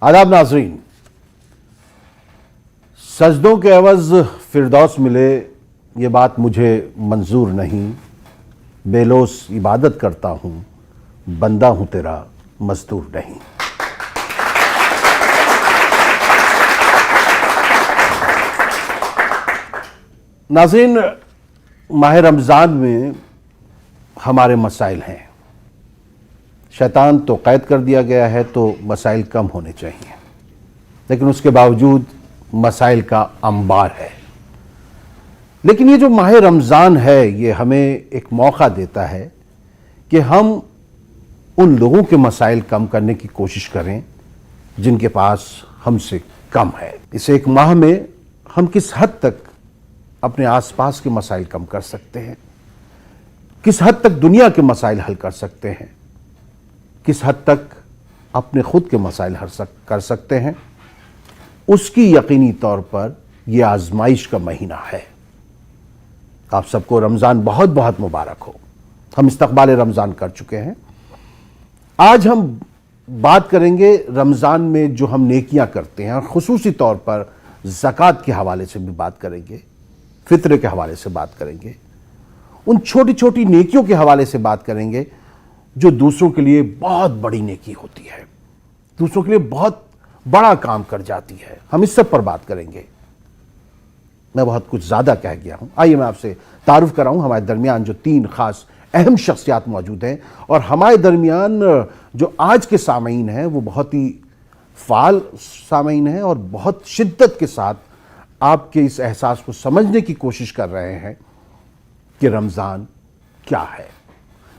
आदाब नाज़रीन, सजदों के एवज फिरदौस मिले ये बात मुझे मंजूर नहीं। बेलोस इबादत करता हूँ, बंदा हूँ तेरा मजदूर नहीं। नाज़रीन, माह रमज़ान में हमारे मसाइल हैं। शैतान तो कैद कर दिया गया है तो मसाइल कम होने चाहिए, लेकिन उसके बावजूद मसाइल का अंबार है। लेकिन ये जो माह रमज़ान है ये हमें एक मौका देता है कि हम उन लोगों के मसाइल कम करने की कोशिश करें जिनके पास हमसे कम है। इस एक माह में हम किस हद तक अपने आसपास के मसाइल कम कर सकते हैं, किस हद तक दुनिया के मसाइल हल कर सकते हैं, किस हद तक अपने खुद के मसाइल हल कर सकते हैं, उसकी यकीनी तौर पर यह आजमाइश का महीना है। आप सबको रमज़ान बहुत बहुत मुबारक हो। हम इस्तकबाल रमज़ान कर चुके हैं। आज हम बात करेंगे रमज़ान में जो हम नेकियां करते हैं, और खुसूसी तौर पर ज़कात के हवाले से भी बात करेंगे, फित्रे के हवाले से बात करेंगे, उन छोटी छोटी नेकियों के हवाले से बात करेंगे जो दूसरों के लिए बहुत बड़ी नेकी होती है, दूसरों के लिए बहुत बड़ा काम कर जाती है। हम इस सब पर बात करेंगे। मैं बहुत कुछ ज़्यादा कह गया हूं। आइए मैं आपसे तारुफ कराऊं। हमारे दरमियान जो तीन खास अहम शख्सियात मौजूद हैं, और हमारे दरमियान जो आज के सामीन हैं वो बहुत ही फाल सामीन हैं और बहुत शिद्दत के साथ आपके इस एहसास को समझने की कोशिश कर रहे हैं कि रमज़ान क्या है।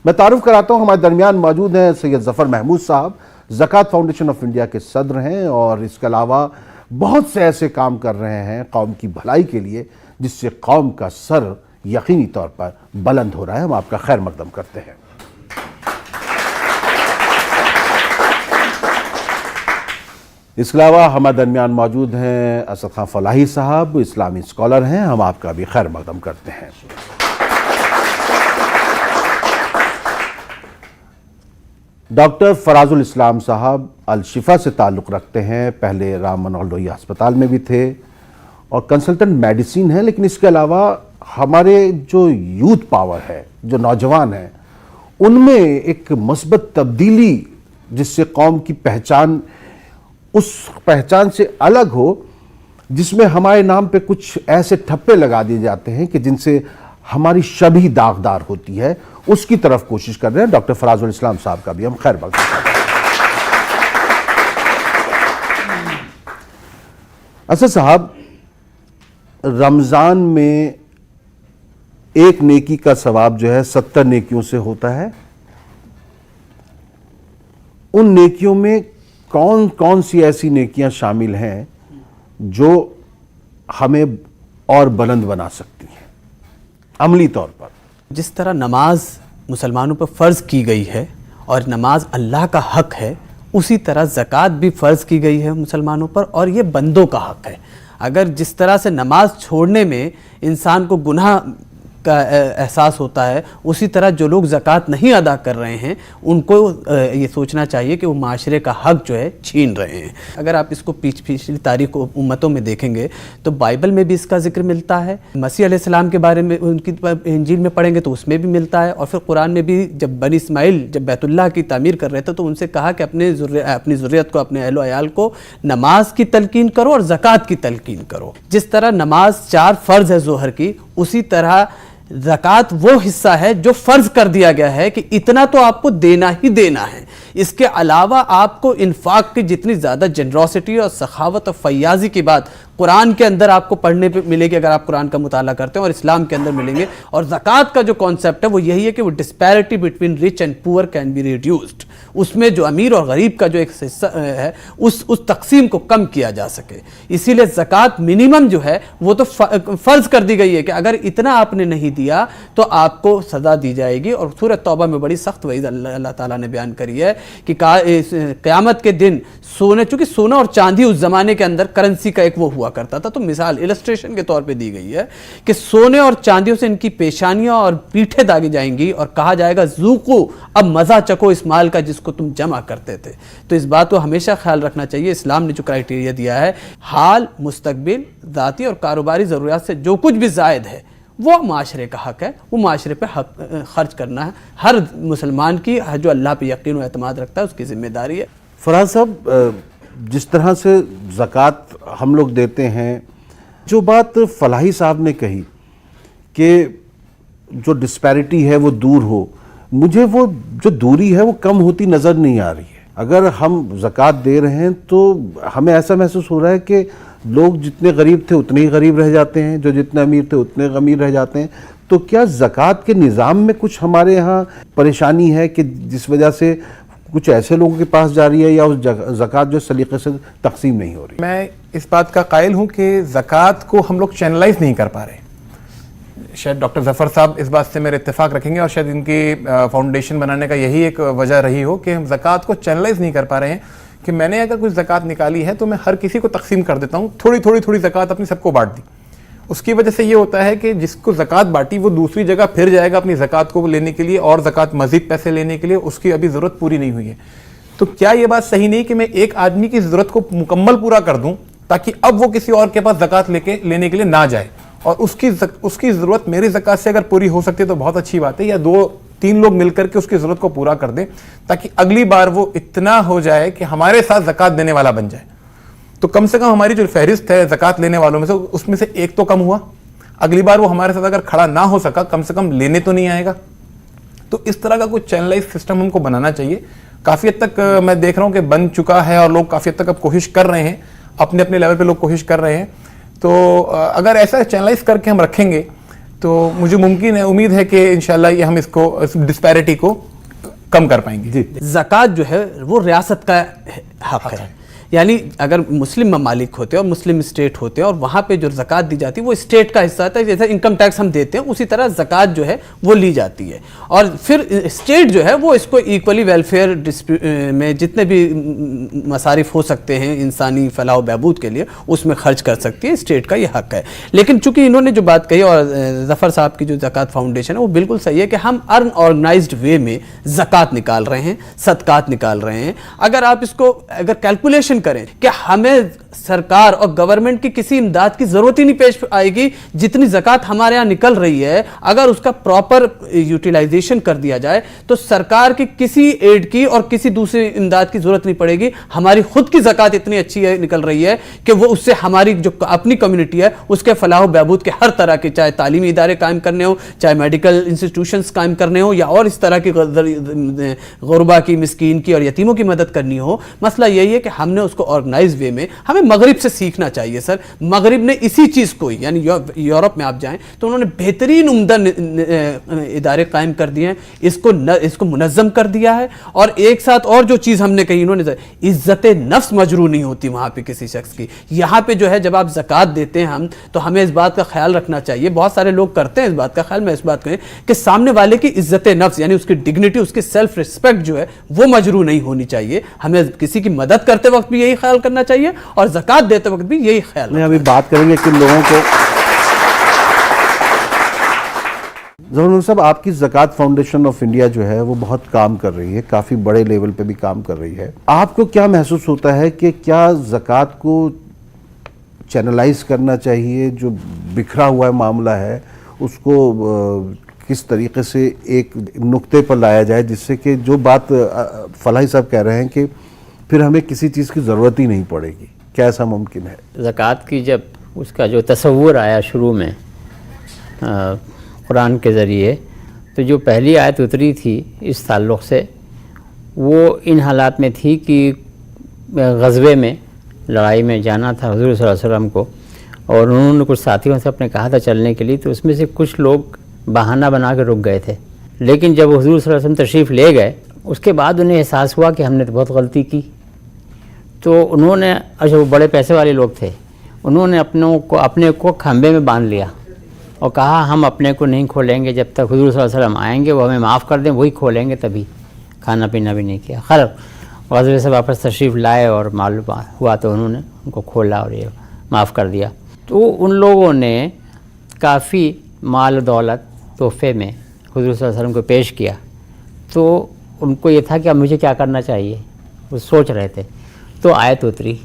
मैं तारुफ कराता हूँ, हमारे दरमियान मौजूद हैं सैयद ज़फ़र महमूद साहब, ज़कात फाउंडेशन ऑफ इंडिया के सदर हैं, और इसके अलावा बहुत से ऐसे काम कर रहे हैं कौम की भलाई के लिए जिससे कौम का सर यकीनी तौर पर बुलंद हो रहा है। हम आपका खैर मकदम करते हैं। इसके अलावा हमारे दरमियान मौजूद हैं असद खान फलाही साहब, इस्लामी स्कॉलर हैं। हम आपका भी खैर मकदम करते हैं। डॉक्टर फराजुल इस्लाम साहब अल-शिफा से ताल्लुक़ रखते हैं, पहले राम मनोहर लोहिया अस्पताल में भी थे और कंसल्टेंट मेडिसिन है। लेकिन इसके अलावा हमारे जो यूथ पावर है, जो नौजवान हैं, उनमें एक मस्बत तब्दीली जिससे कौम की पहचान उस पहचान से अलग हो जिसमें हमारे नाम पे कुछ ऐसे ठप्पे लगा दिए जाते हैं कि जिनसे हमारी शबीह दागदार होती है, उसकी तरफ कोशिश कर रहे हैं। डॉक्टर फराजुल इस्लाम साहब का भी हम खैर मकदम करते हैं। असद साहब, रमज़ान में एक नेकी का सवाब जो है 70 नेकियों से होता है। उन नेकियों में कौन कौन सी ऐसी नेकियां शामिल हैं जो हमें और बुलंद बना सकती हैं अमली तौर पर? जिस तरह नमाज मुसलमानों पर फ़र्ज़ की गई है और नमाज अल्लाह का हक़ है, उसी तरह ज़कात भी फ़र्ज़ की गई है मुसलमानों पर, और ये बंदों का हक़ है। अगर जिस तरह से नमाज छोड़ने में इंसान को गुनाह का एहसास होता है, उसी तरह जो लोग ज़कात नहीं अदा कर रहे हैं उनको ये सोचना चाहिए कि वो माशरे का हक़ जो है छीन रहे हैं। अगर आप इसको पिछली तारीख़ उम्मतों में देखेंगे तो बाइबल में भी इसका जिक्र मिलता है, मसीह अलैहिस्सलाम के बारे में उनकी इंजील में पढ़ेंगे तो उसमें भी मिलता है, और फिर कुरान में भी जब बनी इस्माइल जब बैतुल्लाह की तामीर कर रहे थे तो उनसे कहा कि अपनी ज़ुर्रियत को, अपने अहलो अयाल को नमाज की तलकीन करो और ज़कात की तलकीन करो। जिस तरह नमाज 4 फ़र्ज़ है ज़ोहर की, उसी तरह ज़कात वो हिस्सा है जो फ़र्ज़ कर दिया गया है कि इतना तो आपको देना ही देना है। इसके अलावा आपको इन्फाक की जितनी ज़्यादा जनरोसिटी और सखावत और फयाज़ी की बात कुरान के अंदर आपको पढ़ने पे मिलेगी अगर आप कुरान का मुताला करते हैं, और इस्लाम के अंदर मिलेंगे। और ज़कात का जो कॉन्सेप्ट है वो यही है कि वो disparity between rich and poor can be reduced. उसमें जो अमीर और गरीब का जो एक हिस्सा है उस तकसीम को कम किया जा सके। इसीलिए ज़कात मिनिमम जो है वो तो फ़र्ज़ कर दी गई है कि अगर इतना आपने नहीं दिया तो आपको सज़ा दी जाएगी। और सूरह तौबा में बड़ी सख्त वईद अल्लाह ताला ने बयान करी है कि क़यामत के दिन सोने, चूंकि सोना और चांदी उस जमाने के अंदर करेंसी का एक वो हुआ करता था, तो मिसाल इलस्ट्रेशन के तौर पे दी गई है कि सोने और चांदियों से इनकी पेशानियां और पीठें दागी जाएंगी और कहा जाएगा ज़ूक़ू, अब मज़ा चको इस माल का जिसको तुम जमा करते थे। तो इस बात को हमेशा ख्याल रखना चाहिए। इस्लाम ने जो क्राइटेरिया दिया है, हाल, मुस्तकबिल, ज़ाती और कारोबारी ज़रूरियात से जो कुछ भी ज़ायद है वो माशरे का हक है, वो माशरे पे हक खर्च करना है हर मुसलमान की, जो अल्लाह पे यकीन और एतमाद रखता है उसकी जिम्मेदारी है। फराज साहब, जिस तरह से ज़कात हम लोग देते हैं, जो बात फलाही साहब ने कही कि जो डिस्पैरिटी है वो दूर हो, मुझे वो जो दूरी है वो कम होती नज़र नहीं आ रही है। अगर हम ज़कात दे रहे हैं तो हमें ऐसा महसूस हो रहा है कि लोग जितने गरीब थे उतने ही गरीब रह जाते हैं, जो जितने अमीर थे उतने अमीर रह जाते हैं। तो क्या ज़कात के निज़ाम में कुछ हमारे यहाँ परेशानी है कि जिस वजह से कुछ ऐसे लोगों के पास जा रही है, या उस ज़कात जो सलीके से तकसीम नहीं हो रही? मैं इस बात का कायल हूँ कि ज़कात को हम लोग चैनलाइज नहीं कर पा रहे। शायद डॉक्टर ज़फ़र साहब इस बात से मेरे इत्तेफाक रखेंगे, और शायद इनकी फाउंडेशन बनाने का यही एक वजह रही हो कि हम ज़कात को चैनलाइज नहीं कर पा रहे हैं कि मैंने अगर कुछ ज़कात निकाली है तो मैं हर किसी को तकसीम कर देता हूँ, थोड़ी थोड़ी ज़कात अपनी सबको बांट दी। उसकी वजह से ये होता है कि जिसको ज़कात बांटी वो दूसरी जगह फिर जाएगा अपनी ज़कात को लेने के लिए और ज़कात मज़ीद पैसे लेने के लिए, उसकी अभी ज़रूरत पूरी नहीं हुई है। तो क्या ये बात सही नहीं कि मैं एक आदमी की ज़रूरत को मुकम्मल पूरा कर दूँ ताकि अब वो किसी और के पास ज़कात लेने के लिए ना जाए, और उसकी ज़रूरत मेरी ज़कात से अगर पूरी हो सकती है तो बहुत अच्छी बात है, या 2-3 लोग मिलकर के उसकी ज़रूरत को पूरा कर दें ताकि अगली बार वो इतना हो जाए कि हमारे साथ ज़कात देने वाला बन जाए। तो कम से कम हमारी जो फहरिस्त है ज़कात लेने वालों में से, उसमें से एक तो कम हुआ। अगली बार वो हमारे साथ अगर खड़ा ना हो सका, कम से कम लेने तो नहीं आएगा। तो इस तरह का कुछ चैनलाइज सिस्टम हमको बनाना चाहिए। काफ़ी हद तक मैं देख रहा हूँ कि बन चुका है और लोग काफ़ी हद तक अब कोशिश कर रहे हैं, अपने अपने लेवल पे लोग कोशिश कर रहे हैं। तो अगर ऐसा चैनलाइज करके हम रखेंगे तो मुझे मुमकिन है, उम्मीद है कि इंशाल्लाह ये हम इस डिस्पैरिटी को कम कर पाएंगे। ज़कात जो है वो रियासत का हक है, यानी अगर मुस्लिम ममालिक होते हैं और मुस्लिम स्टेट होते हैं और वहाँ पे जो ज़कात दी जाती है वो स्टेट का हिस्सा होता है। जैसे इनकम टैक्स हम देते हैं उसी तरह ज़कात जो है वो ली जाती है, और फिर स्टेट जो है वो इसको इक्वली वेलफेयर में जितने भी मसारिफ हो सकते हैं इंसानी फलाह बहबूद के लिए उसमें खर्च कर सकती है। स्टेट का ये हक है। लेकिन चूंकि इन्होंने जो बात कही, और ज़फ़र साहब की जो ज़कात फाउंडेशन है वो बिल्कुल सही है कि हम अनऑर्गेनाइज्ड वे में ज़कात निकाल रहे हैं, सदकात निकाल रहे हैं। अगर आप इसको अगर कैलकुलेशन करें कि हमें सरकार और गवर्नमेंट की किसी इमदाद की जरूरत ही नहीं पेश आएगी, जितनी ज़कात हमारे यहाँ निकल रही है अगर उसका प्रॉपर यूटिलाइजेशन कर दिया जाए तो सरकार की किसी एड की और किसी दूसरी इमदाद की जरूरत नहीं पड़ेगी। हमारी खुद की ज़कात इतनी अच्छी है, निकल रही है कि वो उससे हमारी जो अपनी कम्युनिटी है उसके फलाह बहबूद के हर तरह के, चाहे तालीमी इदारे कायम करने हो, चाहे मेडिकल इंस्टीट्यूशंस कायम करने हो, या और इस तरह की गुरबा की, मिस्कीन की और यतीमों की मदद करनी हो। मसला यही है कि हमने उसको ऑर्गेनाइज वे में, हमें मगरिब से सीखना चाहिए सर। मगरिब ने इसी चीज़ को, यानी यूरोप में आप जाएं तो उन्होंने बेहतरीन उम्दा इदारे कायम कर दिए हैं, इसको मुनज़्ज़म कर दिया है। और एक साथ और जो चीज़ हमने कही, इन्होंने इज़्ज़त नफ्स मजरू नहीं होती वहाँ पे किसी शख्स की। यहाँ पे जो है जब आप ज़कात देते हैं हम, तो हमें इस बात का ख्याल रखना चाहिए, बहुत सारे लोग करते हैं इस बात का ख्याल, मैं इस बात कहें कि सामने वाले की इज़्ज़त नफ्स यानी उसकी डिग्निटी, उसकी सेल्फ रिस्पेक्ट जो है वो मजरू नहीं होनी चाहिए। हमें किसी की मदद करते वक्त भी यही ख्याल करना चाहिए और ज़कात देते वक्त भी यही ख्याल। नहीं, अभी बात करेंगे कि लोगों को। ज़फ़र साहब, आपकी ज़कात फाउंडेशन ऑफ इंडिया जो है वो बहुत काम कर रही है, काफ़ी बड़े लेवल पे भी काम कर रही है। आपको क्या महसूस होता है कि क्या ज़कात को चैनलाइज करना चाहिए, जो बिखरा हुआ मामला है उसको किस तरीके से एक नुक्ते पर लाया जाए जिससे कि जो बात फलाही साहब कह रहे हैं कि फिर हमें किसी चीज़ की ज़रूरत ही नहीं पड़ेगी, क्या ऐसा मुमकिन है? ज़कात की जब उसका जो तसव्वुर आया शुरू में कुरान के ज़रिए, तो जो पहली आयत उतरी थी इस ताल्लुक़ से वो इन हालात में थी कि ग़ज़वे में, लड़ाई में जाना था हुज़ूर सल्लल्लाहु अलैहि वसल्लम को, और उन्होंने कुछ साथियों से अपने कहा था चलने के लिए, तो उसमें से कुछ लोग बहाना बना के रुक गए थे। लेकिन जब हुज़ूर सल्लल्लाहु अलैहि वसल्लम तशरीफ़ ले गए उसके बाद उन्हें एहसास हुआ कि हमने तो बहुत गलती की। तो उन्होंने, अच्छा वो बड़े पैसे वाले लोग थे, उन्होंने अपने को खंबे में बांध लिया और कहा हम अपने को नहीं खोलेंगे जब तक हुज़ूर सल्लल्लाहु अलैहि वसल्लम आएंगे, वो हमें माफ़ कर दें, वही खोलेंगे, तभी खाना पीना भी नहीं किया। खैर غزوے سے واپس تشریف لائے اور معلوم ہوا تو انہوں نے ان کو کھولا اور یہ معاف کر دیا. تو ان لوگوں نے کافی مال و دولت تحفے میں حضور صلی اللہ علیہ وسلم کو پیش کیا. تو ان کو یہ تھا کہ اب مجھے کیا کرنا چاہیے, وہ سوچ رہے تھے. تو آیت اتری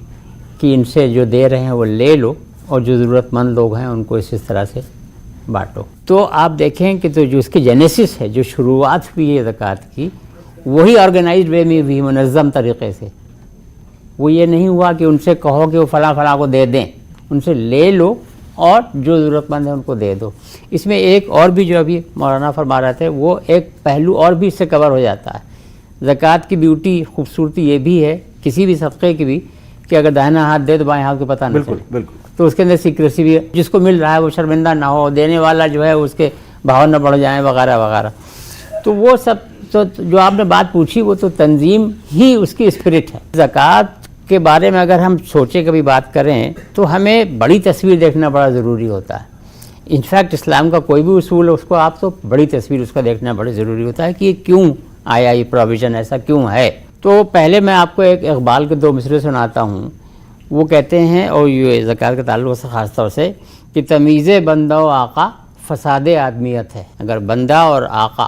کہ ان سے جو دے رہے ہیں وہ لے لو اور جو ضرورت مند لوگ ہیں ان کو اس طرح سے بانٹو. تو آپ دیکھیں کہ تو جو اس کی جینیسس ہے, جو شروعات ہوئی ہے زکوٰۃ کی, وہی آرگنائزڈ وے میں ہوئی, منظم طریقے سے. وہ یہ نہیں ہوا کہ ان سے کہو کہ وہ فلاں فلاں کو دے دیں, ان سے لے لو اور جو ضرورت مند ہے ان کو دے دو. اس میں ایک اور بھی جو ابھی مولانا فرما رہے تھے, وہ ایک پہلو اور بھی اس سے کور ہو جاتا ہے. زکوٰۃ کی بیوٹی, خوبصورتی یہ بھی ہے کسی بھی صدقے کی بھی, کہ اگر داہنا ہاتھ دے تو بائیں ہاتھ کو پتہ نہ چلے. بالکل. تو اس کے اندر سیکریسی بھی ہے, جس کو مل رہا ہے وہ شرمندہ نہ ہو, دینے والا جو ہے اس کے بھاؤ نہ بڑھ جائیں وغیرہ وغیرہ. تو وہ سب تو جو آپ نے بات پوچھی وہ تو تنظیم ہی اس کی اسپرٹ ہے. زکوٰۃ کے بارے میں اگر ہم سوچیں کبھی بات کریں تو ہمیں بڑی تصویر دیکھنا بڑا ضروری ہوتا ہے. انفیکٹ اسلام کا کوئی بھی اصول ہے اس کو آپ تو بڑی تصویر اس کا دیکھنا بڑا ضروری ہوتا ہے کہ یہ کیوں آیا, یہ پروویژن ایسا کیوں ہے. تو پہلے میں آپ کو ایک اقبال کے 2 مصرے سناتا ہوں. وہ کہتے ہیں, اور یہ زکوٰۃ کے تعلق سے خاص طور سے, کہ تمیز بندہ و آقا فساد آدمیت ہے. اگر بندہ اور آقا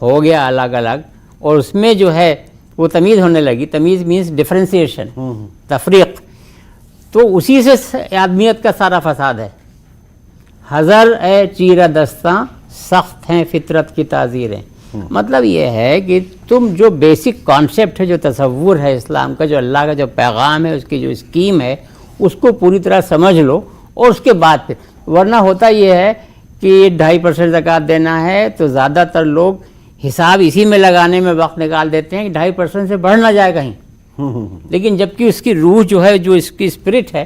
ہو گیا الگ الگ اور اس میں جو ہے وہ تمیز ہونے لگی, تمیز مینس ڈفرینسیشن, تفریق, تو اسی سے آدمیت کا سارا فساد ہے. حذر اے چیرہ دستاں سخت ہیں فطرت کی تعزیریں. مطلب یہ ہے کہ تم جو بیسک کانسیپٹ ہے, جو تصور ہے اسلام کا, جو اللہ کا جو پیغام ہے, اس کی جو اسکیم ہے, اس کو پوری طرح سمجھ لو اور اس کے بعد پھر. ورنہ ہوتا یہ ہے کہ 2.5% زکوٰۃ دینا ہے تو زیادہ تر لوگ حساب اسی میں لگانے میں وقت نکال دیتے ہیں کہ 2.5% سے بڑھ نہ جائے کہیں. لیکن جبکہ اس کی روح جو ہے, جو اس کی اسپرٹ ہے,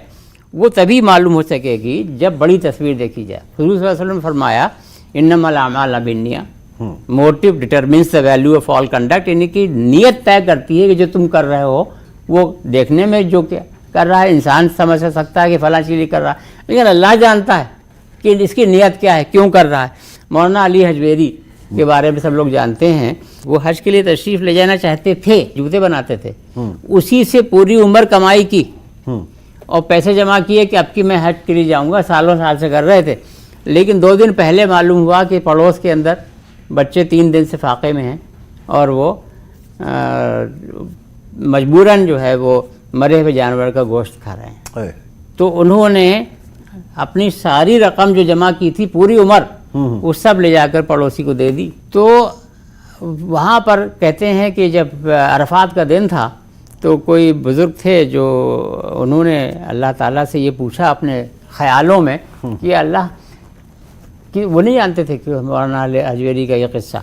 وہ تبھی معلوم ہو سکے گی جب بڑی تصویر دیکھی جائے. حضور صلی اللہ علیہ وسلم نے فرمایا انما الاعمال بالنیات, motive determines the value of all conduct. یعنی کہ نیت طے کرتی ہے کہ جو تم کر رہے ہو وہ دیکھنے میں جو کیا کر رہا ہے انسان سمجھ سکتا ہے کہ فلاں چیز کر رہا ہے, لیکن اللہ جانتا ہے کہ اس کی نیت کیا ہے, کیوں کر رہا ہے. مولانا علی حجویری کے بارے میں سب لوگ جانتے ہیں, وہ حج کے لیے تشریف لے جانا چاہتے تھے, جوتے بناتے تھے, اسی سے پوری عمر کمائی کی اور پیسے جمع کیے کہ اب کی میں حج کے لیے جاؤں گا. سالوں سال سے کر رہے تھے, لیکن 2 دن پہلے معلوم ہوا کہ پڑوس کے اندر بچے 3 دن سے فاقے میں ہیں اور وہ مجبوراً جو ہے وہ مرے ہوئے جانور کا گوشت کھا رہے ہیں. تو انہوں نے اپنی ساری رقم جو جمع کی تھی پوری عمر, وہ سب لے جا کر پڑوسی کو دے دی. تو وہاں پر کہتے ہیں کہ جب عرفات کا دن تھا تو کوئی بزرگ تھے جو انہوں نے اللہ تعالیٰ سے یہ پوچھا اپنے خیالوں میں کہ اللہ, کہ وہ نہیں جانتے تھے کہ مولانا حجویری کا یہ قصہ.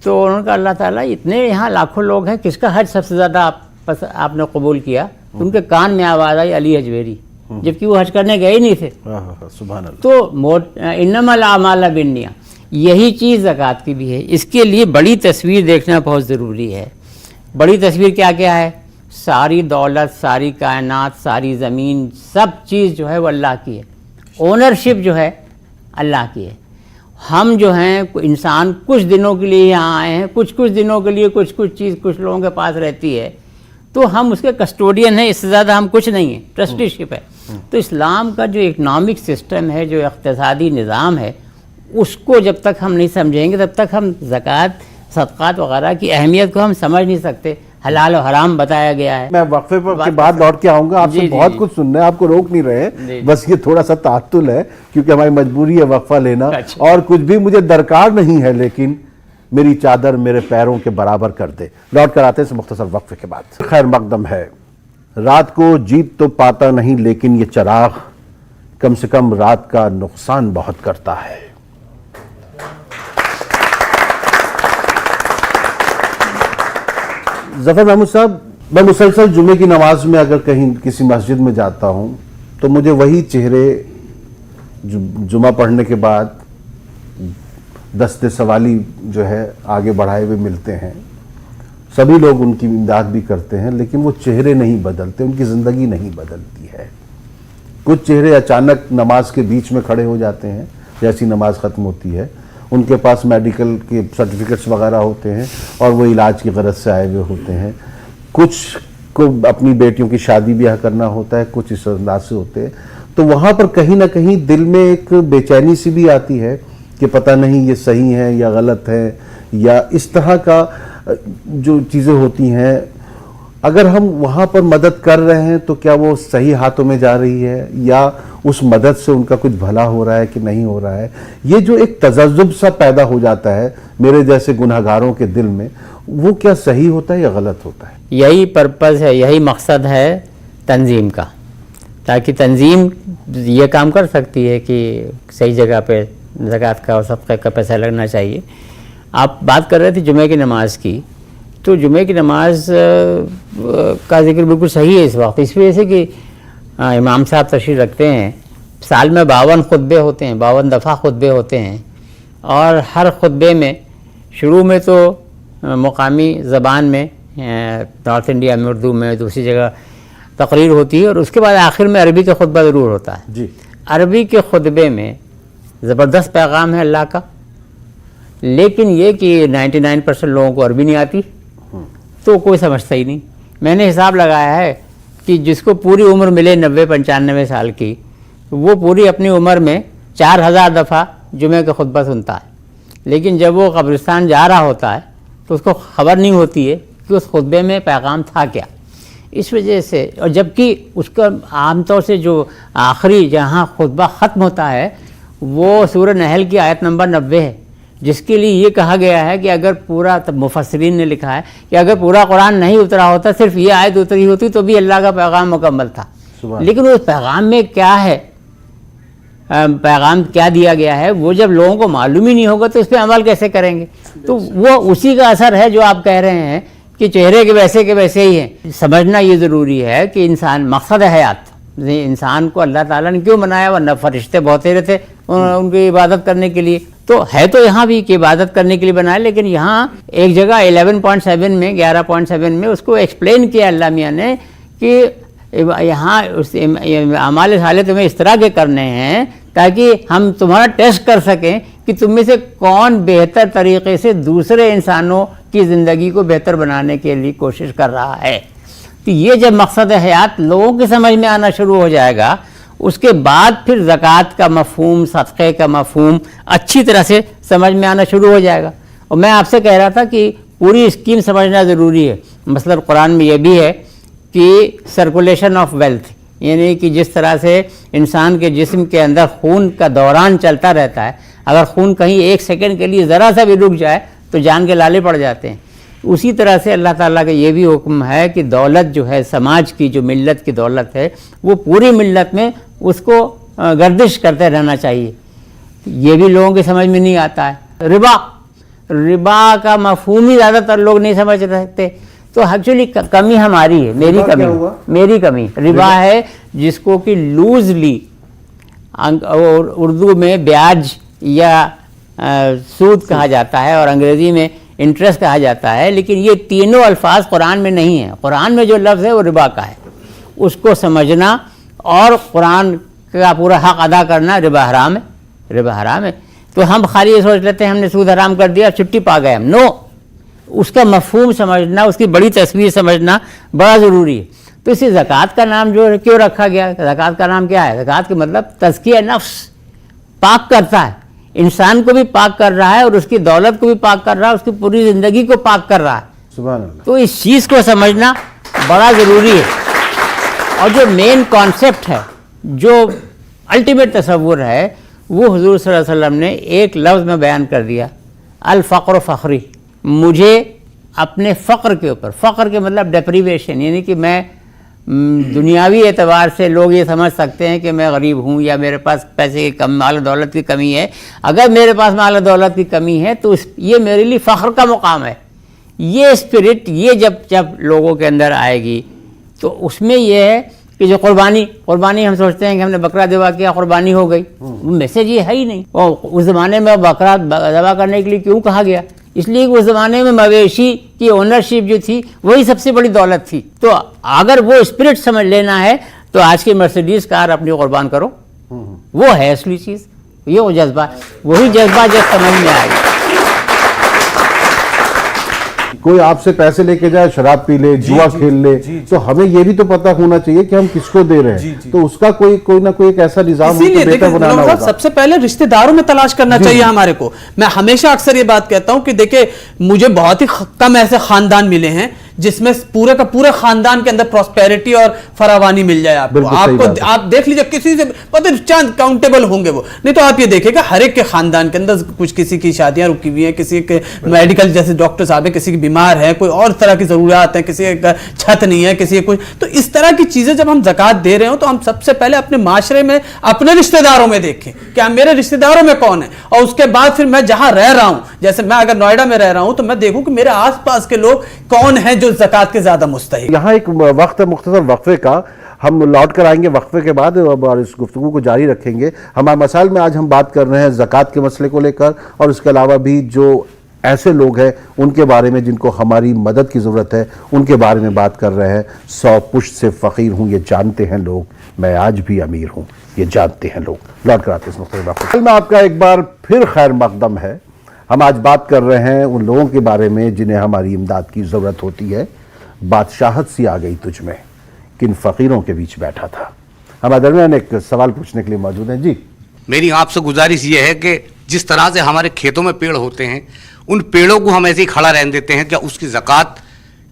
تو انہوں نے کہا اللہ تعالیٰ اتنے یہاں لاکھوں لوگ ہیں, کس کا حج سب سے زیادہ آپ نے قبول کیا؟ ان کے کان میں آواز آئی علی حجویری, جبکہ وہ حج کرنے گئے ہی نہیں تھے. سبحان اللہ. تو انما الاعمال بالنیات, یہی چیز زکوٰۃ کی بھی ہے. اس کے لیے بڑی تصویر دیکھنا بہت ضروری ہے. بڑی تصویر کیا کیا ہے؟ ساری دولت, ساری کائنات, ساری زمین, سب چیز جو ہے وہ اللہ کی ہے. اونرشپ جو ہے اللہ کی ہے. ہم جو ہیں انسان کچھ دنوں کے لیے یہاں آئے ہیں, کچھ دنوں کے لیے کچھ چیز کچھ لوگوں کے پاس رہتی ہے, تو ہم اس کے کسٹوڈین ہیں, اس سے زیادہ ہم کچھ نہیں ہیں. ٹرسٹی شپ ہے. تو اسلام کا جو اکنامک سسٹم ہے, جو اقتصادی نظام ہے, اس کو جب تک ہم نہیں سمجھیں گے تب تک ہم زکوٰۃ, صدقات وغیرہ کی اہمیت کو ہم سمجھ نہیں سکتے. حلال و حرام بتایا گیا ہے. میں وقفے کے بعد لوٹ کے آؤں گا, آپ سے بہت کچھ سننا ہے, آپ کو روک نہیں رہے, بس یہ تھوڑا سا تعطل ہے کیونکہ ہماری مجبوری ہے وقفہ لینا, اور کچھ بھی مجھے درکار نہیں ہے, لیکن میری چادر میرے پیروں کے برابر کر دے. لوٹ کر آتے ہیں مختصر وقفے کے بعد. خیر مقدم ہے. رات کو جیت تو پاتا نہیں لیکن یہ چراغ کم سے کم رات کا نقصان بہت کرتا ہے. ظفر محمود صاحب, میں مسلسل جمعے کی نماز میں اگر کہیں کسی مسجد میں جاتا ہوں تو مجھے وہی چہرے جمعہ پڑھنے کے بعد دست سوالی جو ہے آگے بڑھائے ہوئے ملتے ہیں. سبھی لوگ ان کی امداد بھی کرتے ہیں, لیکن وہ چہرے نہیں بدلتے, ان کی زندگی نہیں بدلتی ہے. کچھ چہرے اچانک نماز کے بیچ میں کھڑے ہو جاتے ہیں جیسی نماز ختم ہوتی ہے, ان کے پاس میڈیکل کے سرٹیفکیٹس وغیرہ ہوتے ہیں اور وہ علاج کی غرض سے آئے ہوئے ہوتے ہیں. کچھ کو اپنی بیٹیوں کی شادی بیاہ کرنا ہوتا ہے, کچھ اس انداز سے ہوتے ہیں, تو وہاں پر کہیں نہ کہیں دل میں ایک بے چینی سی بھی آتی ہے کہ پتہ نہیں یہ صحیح ہے یا غلط ہے, یا اس طرح کا جو چیزیں ہوتی ہیں. اگر ہم وہاں پر مدد کر رہے ہیں تو کیا وہ صحیح ہاتھوں میں جا رہی ہے, یا اس مدد سے ان کا کچھ بھلا ہو رہا ہے کہ نہیں ہو رہا ہے؟ یہ جو ایک تذبذب سا پیدا ہو جاتا ہے میرے جیسے گناہگاروں کے دل میں, وہ کیا صحیح ہوتا ہے یا غلط ہوتا ہے؟ یہی پرپز ہے, یہی مقصد ہے تنظیم کا, تاکہ تنظیم یہ کام کر سکتی ہے کہ صحیح جگہ پہ زکوٰۃ کا اور صدقے کا پیسہ لگنا چاہیے. آپ بات کر رہے تھے جمعہ کی نماز کی, تو جمعہ کی نماز کا ذکر بالکل صحیح ہے اس وقت, اس وجہ سے کہ امام صاحب تشریف رکھتے ہیں, سال میں 52 خطبے ہوتے ہیں, 52 دفعہ خطبے ہوتے ہیں, اور ہر خطبے میں شروع میں تو مقامی زبان میں نارتھ انڈیا میں اردو میں, دوسری جگہ تقریر ہوتی ہے, اور اس کے بعد آخر میں عربی کا خطبہ ضرور ہوتا ہے. جی. عربی کے خطبے میں زبردست پیغام ہے اللہ کا, لیکن یہ کہ 99% لوگوں کو عربی نہیں آتی, تو کوئی سمجھتا ہی نہیں. میں نے حساب لگایا ہے کہ جس کو پوری عمر ملے 90-95 سال کی, وہ پوری اپنی عمر میں 4000 دفعہ جمعہ کا خطبہ سنتا ہے, لیکن جب وہ قبرستان جا رہا ہوتا ہے تو اس کو خبر نہیں ہوتی ہے کہ اس خطبے میں پیغام تھا کیا. اس وجہ سے, اور جبکہ اس کا عام طور سے جو آخری جہاں خطبہ ختم ہوتا ہے وہ سورہ نحل کی آیت نمبر 90 ہے, جس کے لیے یہ کہا گیا ہے کہ اگر پورا, مفسرین نے لکھا ہے کہ اگر پورا قرآن نہیں اترا ہوتا, صرف یہ آیت اتری ہوتی تو بھی اللہ کا پیغام مکمل تھا. لیکن اس پیغام میں کیا ہے, پیغام کیا دیا گیا ہے, وہ جب لوگوں کو معلوم ہی نہیں ہوگا تو اس پہ عمل کیسے کریں گے؟ تو وہ اسی کا اثر ہے جو آپ کہہ رہے ہیں کہ چہرے کے ویسے ہی ہیں. سمجھنا یہ ضروری ہے کہ انسان, مقصد حیات, انسان کو اللہ تعالیٰ نے کیوں بنایا, ورنہ فرشتے بہت تھے ان کی عبادت کرنے کے لیے, تو ہے تو یہاں بھی کہ عبادت کرنے کے لیے بنایا, لیکن یہاں ایک جگہ 11.7 میں 11.7 میں اس کو ایکسپلین کیا اللہ میاں نے کہ یہاں اعمال صالح تمہیں اس طرح کے کرنے ہیں تاکہ ہم تمہارا ٹیسٹ کر سکیں کہ تم میں سے کون بہتر طریقے سے دوسرے انسانوں کی زندگی کو بہتر بنانے کے لیے کوشش کر رہا ہے. تو یہ جب مقصد حیات لوگوں کی سمجھ میں آنا شروع ہو جائے گا, اس کے بعد پھر زکوٰۃ کا مفہوم, صدقے کا مفہوم اچھی طرح سے سمجھ میں آنا شروع ہو جائے گا. اور میں آپ سے کہہ رہا تھا کہ پوری اسکیم سمجھنا ضروری ہے. مثلا قرآن میں یہ بھی ہے کہ سرکولیشن آف ویلتھ, یعنی کہ جس طرح سے انسان کے جسم کے اندر خون کا دوران چلتا رہتا ہے, اگر خون کہیں 1 سیکنڈ کے لیے ذرا سا بھی رک جائے تو جان کے لالے پڑ جاتے ہیں. اسی طرح سے اللہ تعالیٰ کا یہ بھی حکم ہے کہ دولت جو ہے, سماج کی جو ملت کی دولت ہے, وہ پوری ملت میں اس کو گردش کرتے رہنا چاہیے. یہ بھی لوگوں کی سمجھ میں نہیں آتا ہے. ربا کا مفہوم ہی زیادہ تر لوگ نہیں سمجھ سکتے. تو ایکچولی کمی ہماری ہے, میری کمی. ربا ہے جس کو کہ لوزلی اردو میں بیاج یا سود کہا جاتا ہے اور انگریزی میں انٹرسٹ کہا جاتا ہے, لیکن یہ تینوں الفاظ قرآن میں نہیں ہیں. قرآن میں جو لفظ ہے وہ ربا کا ہے, اس کو سمجھنا اور قرآن کا پورا حق ادا کرنا ربا حرام ہے. تو ہم خالی یہ سوچ لیتے ہیں ہم نے سود حرام کر دیا, چھٹی پا گئے ہم. نو, اس کا مفہوم سمجھنا, اس کی بڑی تصویر سمجھنا بڑا ضروری ہے. تو اسی زکوٰۃ کا نام جو کیوں رکھا گیا؟ زکوٰۃ کا نام کیا ہے؟ زکوٰۃ کا مطلب تزکیہ نفس, پاک کرتا ہے. انسان کو بھی پاک کر رہا ہے اور اس کی دولت کو بھی پاک کر رہا ہے, اس کی پوری زندگی کو پاک کر رہا ہے. سبحان اللہ. تو اس چیز کو سمجھنا بڑا ضروری ہے. اور جو مین کانسیپٹ ہے, جو الٹیمیٹ تصور ہے, وہ حضور صلی اللہ علیہ وسلم نے ایک لفظ میں بیان کر دیا, الفقر فخری. مجھے اپنے فقر کے اوپر, فقر کے مطلب ڈیپریویشن, یعنی کہ میں دنیاوی اعتبار سے لوگ یہ سمجھ سکتے ہیں کہ میں غریب ہوں یا میرے پاس پیسے کی کم, مال و دولت کی کمی ہے. اگر میرے پاس مال و دولت کی کمی ہے تو یہ میرے لیے فخر کا مقام ہے. یہ اسپرٹ یہ جب لوگوں کے اندر آئے گی تو اس میں یہ ہے کہ جو قربانی ہم سوچتے ہیں کہ ہم نے بکرا ذبح کیا, قربانی ہو گئی, میسج یہ ہے ہی نہیں. اور اس زمانے میں بکرا ذبح کرنے کے لیے کیوں کہا گیا؟ اس لیے کہ اس زمانے میں مویشی کی اونرشپ جو تھی وہی سب سے بڑی دولت تھی. تو اگر وہ اسپرٹ سمجھ لینا ہے تو آج کی مرسیڈیز کار اپنی قربان کرو, وہ ہے اصلی چیز. یہ وہ جذبہ, وہی جذبہ جب سمجھ میں آئے گا. कोई आपसे पैसे लेके जाए, शराब पी ले, जुआ खेल ले, तो हमें ये भी तो पता होना चाहिए कि हम किसको दे रहे हैं। तो उसका कोई ना कोई एक ऐसा निजाम इसीलिए बेहतर बनाना होगा। सबसे पहले रिश्तेदारों में तलाश करना चाहिए हमारे को। मैं हमेशा अक्सर ये बात कहता हूं कि देखिए, मुझे बहुत ही कम ऐसे खानदान मिले हैं जिसमें पूरे का पूरे खानदान के अंदर प्रॉस्पेरिटी और फरावानी मिल जाए आपको। आप देख लीजिए, किसी से पता चंद काउंटेबल होंगे वो, नहीं तो आप ये देखिएगा हर एक के खानदान के अंदर कुछ, किसी की शादियां रुकी हुई हैं, किसी के मेडिकल जैसे डॉक्टर साहब है, किसी की बीमार है, कोई और तरह की जरूरियात है, किसी का छत नहीं है, किसी कुछ। तो इस तरह की चीजें जब हम ज़कात दे रहे हो तो हम सबसे पहले अपने माशरे में, अपने रिश्तेदारों में देखें कि मेरे रिश्तेदारों में कौन है, और उसके बाद फिर मैं जहां रह रहा हूं, जैसे मैं अगर नोएडा में रह रहा हूं तो मैं देखूं कि मेरे आसपास के लोग कौन हैं जो ज़कात के ज्यादा मुस्तहिक। यहाँ एक वक्त है मुख्तसर वक्फे का, हम लौट कर आएंगे वक्फे के बाद और इस गुफ्तगू को जारी रखेंगे। हमारे मसाइल में आज हम बात कर रहे हैं ज़कात के मसले को लेकर, और इसके अलावा भी जो ऐसे लोग हैं उनके बारे में जिनको हमारी मदद की ज़रूरत है, उनके बारे में बात कर रहे हैं। 100 पुश्त से फ़कीर हूँ ये जानते हैं लोग, मैं आज भी अमीर हूँ ये जानते हैं लोग। लौट कर आते हैं इस मुख्तलिफ वक्फे में। आपका एक बार फिर खैर मकदम है। हम आज बात कर रहे हैं उन लोगों के बारे में जिन्हें हमारी इमदाद की ज़रूरत होती है। बादशाहत सी आ गई तुझ में, किन फ़कीरों के बीच बैठा था। हमारे दरमियान एक सवाल पूछने के लिए मौजूद हैं। जी, मेरी आपसे गुजारिश ये है कि जिस तरह से हमारे खेतों में पेड़ होते हैं, उन पेड़ों को हम ऐसे ही खड़ा रहने देते हैं, क्या उसकी ज़कात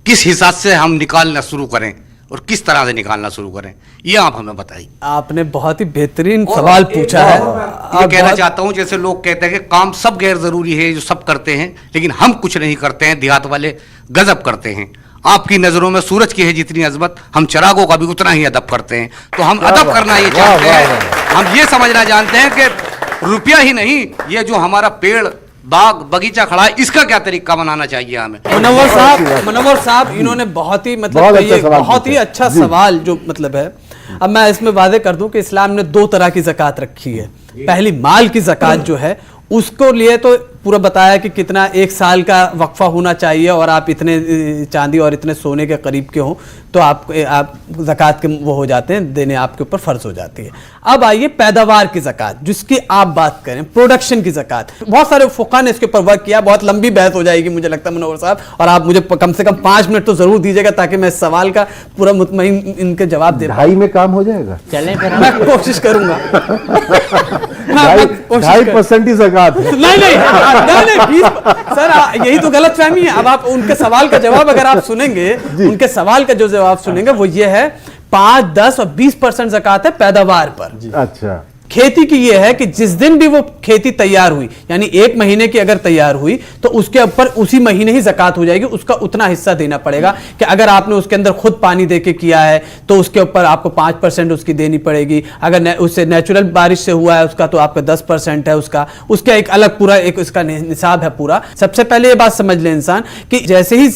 किस हिसाब से हम निकालना शुरू करें और किस तरह से निकालना शुरू करें, ये आप हमें बताइए। आपने बहुत ही बेहतरीन सवाल पूछा है। ये कहना चाहता हूं, जैसे लोग कहते हैं कि काम सब गैर जरूरी है, जो सब करते हैं, लेकिन हम कुछ नहीं करते हैं, देहात वाले गजब करते हैं। आपकी नजरों में सूरज की है जितनी अजमत, हम चरागों का भी उतना ही अदब करते हैं। तो हम अदब करना ये चाहते हैं, हम ये समझना जानते हैं कि रुपया ही नहीं, ये जो हमारा पेड़ बाग बगीचा खड़ा है, इसका क्या तरीका बनाना चाहिए हमें। मुनव्वर साहब इन्होंने बहुत ही बहुत ही अच्छा सवाल जो मतलब है। अब मैं इसमें वादे कर दूं कि इस्लाम ने 2 तरह की ज़कात रखी है। पहली माल की ज़कात जो है उसको लिए तो पूरा बताया कि कितना 1 साल का वक्फा होना चाहिए, और आप इतने चांदी और इतने सोने के करीब के हो तो आप ज़कात के वो हो जाते हैं, देने आपके ऊपर फ़र्ज हो जाती है। अब आइए पैदावार की ज़कात, जिसकी आप बात करें, प्रोडक्शन की ज़कात। बहुत सारे फुक़हा ने इसके ऊपर वर्क किया, बहुत लंबी बहस हो जाएगी मुझे लगता है मुनव्वर साहब, और आप मुझे कम से कम 5 मिनट तो ज़रूर दीजिएगा ताकि मैं इस सवाल का पूरा मुतमईन इनके जवाब दे। 2.5 में काम हो जाएगा, चलें फिर मैं कोशिश करूंगा। 2.5% ही ज़कात है। नहीं, सर यही तो गलत फहमी है। अब आप उनके सवाल का जवाब अगर आप सुनेंगे, उनके सवाल का जो जवाब सुनेंगे वो ये है 5, 10 और 20% ज़कात है पैदावार पर। अच्छा, खेती की ये है कि जिस दिन भी वो खेती तैयार हुई, यानी 1 महीने की अगर तैयार हुई तो उसके ऊपर उसी महीने ही ज़कात हो जाएगी, उसका उतना हिस्सा देना पड़ेगा। कि अगर आपने उसके अंदर खुद पानी देके किया है तो उसके ऊपर आपको 5% उसकी देनी पड़ेगी। अगर उससे नेचुरल बारिश से हुआ है उसका तो आपका 10% है उसका एक अलग पूरा एक उसका निसाब है पूरा। सबसे पहले ये बात समझ ले इंसान कि जैसे ही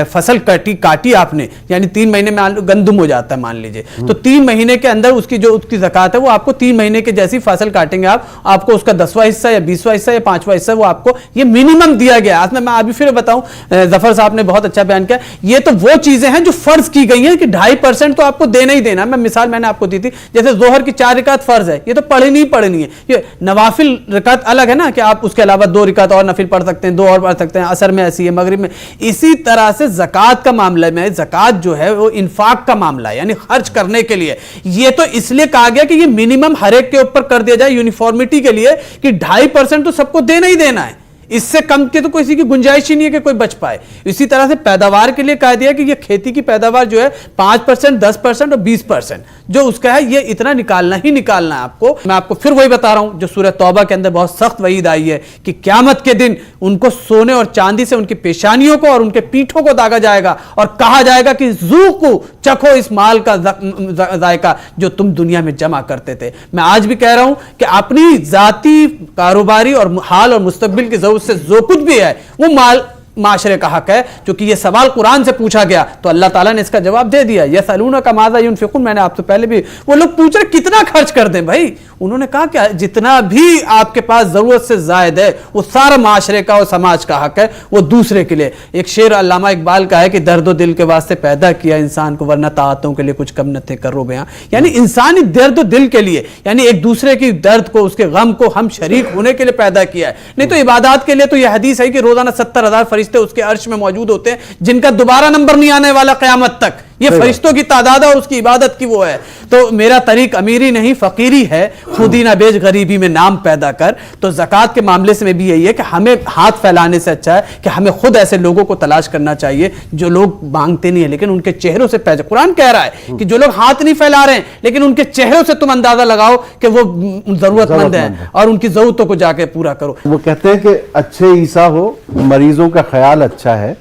फसल काटी आपने, यानी 3 महीने में गंदुम हो जाता है मान लीजिए, तो 3 महीने के अंदर उसकी जो उसकी ज़कात है वो आपको 3 महीने के जैसी फसल काटेंगे आपको उसका 10वां हिस्सा या 20वां हिस्सा या 5वां हिस्सा वो आपको ये मिनिमम दिया गया है। मैं अभी फिर बताऊं, जफर साहब ने बहुत अच्छा बयान किया। ये तो वो चीजें हैं जो फर्ज की गई हैं कि 2.5% तो आपको देना ही देना। मैं मिसाल मैंने आपको दी थी, जैसे जोहर की 4 रकात फर्ज है, ये तो पढ़नी ही पढ़नी है। ये नवाफिल रकात अलग है ना, कि आप उसके अलावा 2 रकात और नफिल पढ़ सकते हैं, 2 और पढ़ सकते हैं। असर में ऐसी है, मगरिब में। इसी तरह से ज़कात का मामला में, ज़कात जो है वो इन्फाक का मामला है, यानी खर्च करने के लिए। ये तो इसलिए कहा गया कि ये मिनिमम हर एक के ऊपर कर दिया जाए यूनिफॉर्मिटी के लिए कि 2.5% तो सबको देना ही देना है, इससे कम के तो किसी की गुंजाइश ही नहीं है कि कोई बच पाए। इसी तरह से पैदावार के लिए कह दिया कि ये खेती की पैदावार जो है 5%, 10% और 20% जो उसका है, ये इतना निकालना ही निकालना है आपको। मैं आपको फिर वही बता रहा हूं जो सूरह तौबा के अंदर बहुत सख्त वईद आई है कि क़यामत के दिन उनको सोने और चांदी से उनकी पेशानियों को और उनके पीठों को दागा जाएगा और कहा जाएगा कि ज़ूक़ू, चखो इस माल का जायका जो तुम दुनिया में जमा करते थे। मैं आज भी कह रहा हूं कि अपनी जाती कारोबारी और हाल और मुस्तकबिल की जरूरत से जो कुछ भी है वो माल माशरे का हक है। क्योंकि ये सवाल कुरान से पूछा गया तो अल्लाह ताला ने इसका जवाब दे दिया। यसअलूनका माज़ा युनफ़िक़ून, मैंने आपसे पहले भी, वो लोग पूछ रहे कितना खर्च कर दें भाई। उन्होंने कहा कि जितना भी आपके पास जरूरत से जायद है वो सारा माशरे का और समाज का हक है, वो दूसरे के लिए। एक शेर अल्लामा इकबाल का है कि दर्द दिल के वास्ते पैदा किया इंसान को, वरना ताअतों के लिए कुछ कम न थे करो बयां। यानी इंसानी दर्द दिल के लिए, यानी एक दूसरे की दर्द को, उसके गम को हम शरीक होने के लिए पैदा किया है। नहीं तो इबादत के लिए तो यह हदीस है कि रोजाना 70,000 فرشتے اس کے عرش میں موجود ہوتے ہیں جن کا دوبارہ نمبر نہیں آنے والا قیامت تک. یہ فرشتوں کی تعداد اور اس کی عبادت کی وہ ہے. تو میرا طریق امیری نہیں فقیری ہے, خودی نہ بیچ غریبی میں نام پیدا کر. تو زکوٰۃ کے معاملے سے میں بھی یہی ہے کہ ہمیں ہاتھ پھیلانے سے اچھا ہے کہ ہمیں خود ایسے لوگوں کو تلاش کرنا چاہیے جو لوگ مانگتے نہیں ہیں لیکن ان کے چہروں سے پہچان. قرآن کہہ رہا ہے کہ جو لوگ ہاتھ نہیں پھیلا رہے ہیں لیکن ان کے چہروں سے تم اندازہ لگاؤ کہ وہ ضرورت مند ہیں اور ان کی ضرورتوں کو جا کے پورا کرو. وہ کہتے ہیں کہ اچھے عیسیٰ ہو, مریضوں کا خیال اچھا ہے,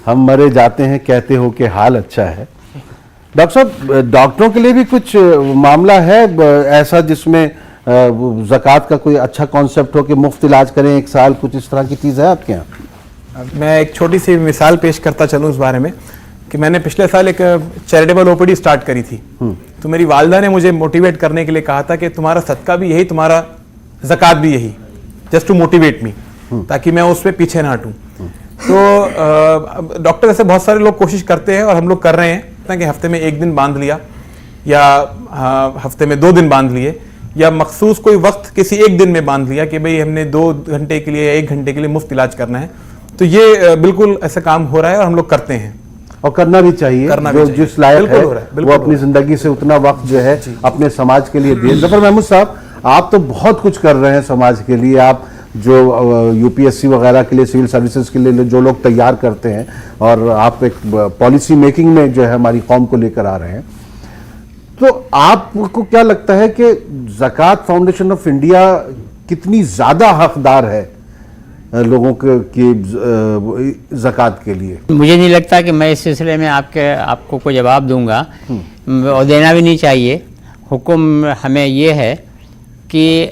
ہم مرے جاتے ہیں کہتے ہو کہ حال اچھا ہے. ڈاکٹر صاحب, ڈاکٹروں کے لیے بھی کچھ معاملہ ہے ایسا جس میں زکوٰۃ کا کوئی اچھا کانسیپٹ ہو کہ مفت علاج کریں ایک سال, کچھ اس طرح کی چیز ہے آپ کے یہاں؟ میں ایک چھوٹی سی مثال پیش کرتا چلوں اس بارے میں کہ میں نے پچھلے سال ایک چیریٹیبل او پی ڈی سٹارٹ کری تھی. تو میری والدہ نے مجھے موٹیویٹ کرنے کے لیے کہا تھا کہ تمہارا صدقہ بھی یہی, تمہارا زکوٰۃ بھی یہی, جسٹ ٹو موٹیویٹ می, تاکہ میں اس پہ پیچھے نہ ہٹوں. تو ڈاکٹر ایسے بہت سارے لوگ کوشش کرتے ہیں اور ہم لوگ کر رہے ہیں کہ ہفتے میں 1 دن باندھ لیا یا ہفتے میں 2 دن باندھ لیے یا مخصوص کوئی وقت کسی ایک دن میں باندھ لیا کہ بھئی ہم نے 2 گھنٹے کے لیے یا 1 گھنٹے کے لیے مفت علاج کرنا ہے. تو یہ بالکل ایسا کام ہو رہا ہے اور ہم لوگ کرتے ہیں اور کرنا بھی چاہیے. جو جس لائق ہے وہ اپنی زندگی سے اتنا وقت جو ہے اپنے سماج کے لیے دے. ظفر محمود صاحب, آپ تو بہت کچھ کر رہے ہیں سماج کے لیے. آپ جو یو پی ایس سی وغیرہ کے لیے, سول سروسز کے لیے جو لوگ تیار کرتے ہیں, اور آپ ایک پالیسی میکنگ میں جو ہے ہماری قوم کو لے کر آ رہے ہیں. تو آپ کو کیا لگتا ہے کہ زکوٰۃ فاؤنڈیشن آف انڈیا کتنی زیادہ حقدار ہے لوگوں کی زکوٰۃ کے لیے؟ مجھے نہیں لگتا کہ میں اس سلسلے میں آپ کو کوئی جواب دوں گا, اور دینا بھی نہیں چاہیے. حکم ہمیں یہ ہے کہ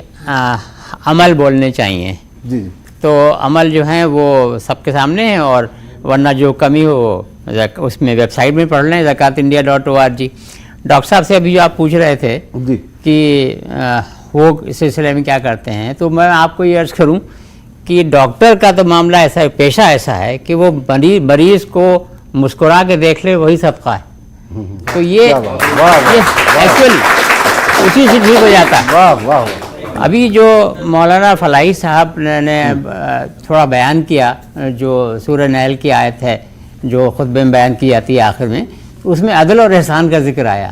عمل بولنے چاہیے. جی. تو عمل جو ہیں وہ سب کے سامنے ہیں, اور ورنہ جو کمی ہو اس میں ویب سائٹ میں پڑھ لیں, zakatindia.org. ڈاکٹر صاحب سے ابھی جو آپ پوچھ رہے تھے جی کہ وہ اس سلسلے میں کیا کرتے ہیں, تو میں آپ کو یہ عرض کروں کہ ڈاکٹر کا تو معاملہ ایسا ہے, پیشہ ایسا ہے کہ وہ مریض کو مسکرا کے دیکھ لے وہی صدقہ ہے. تو یہ ایکچولی اسی سے ٹھیک ہو جاتا ہے. واہ واہ. ابھی جو مولانا فلاحی صاحب نے تھوڑا بیان کیا, جو سورہ نحل کی آیت ہے جو خطبے میں بیان کی جاتی ہے آخر میں, اس میں عدل اور احسان کا ذکر آیا.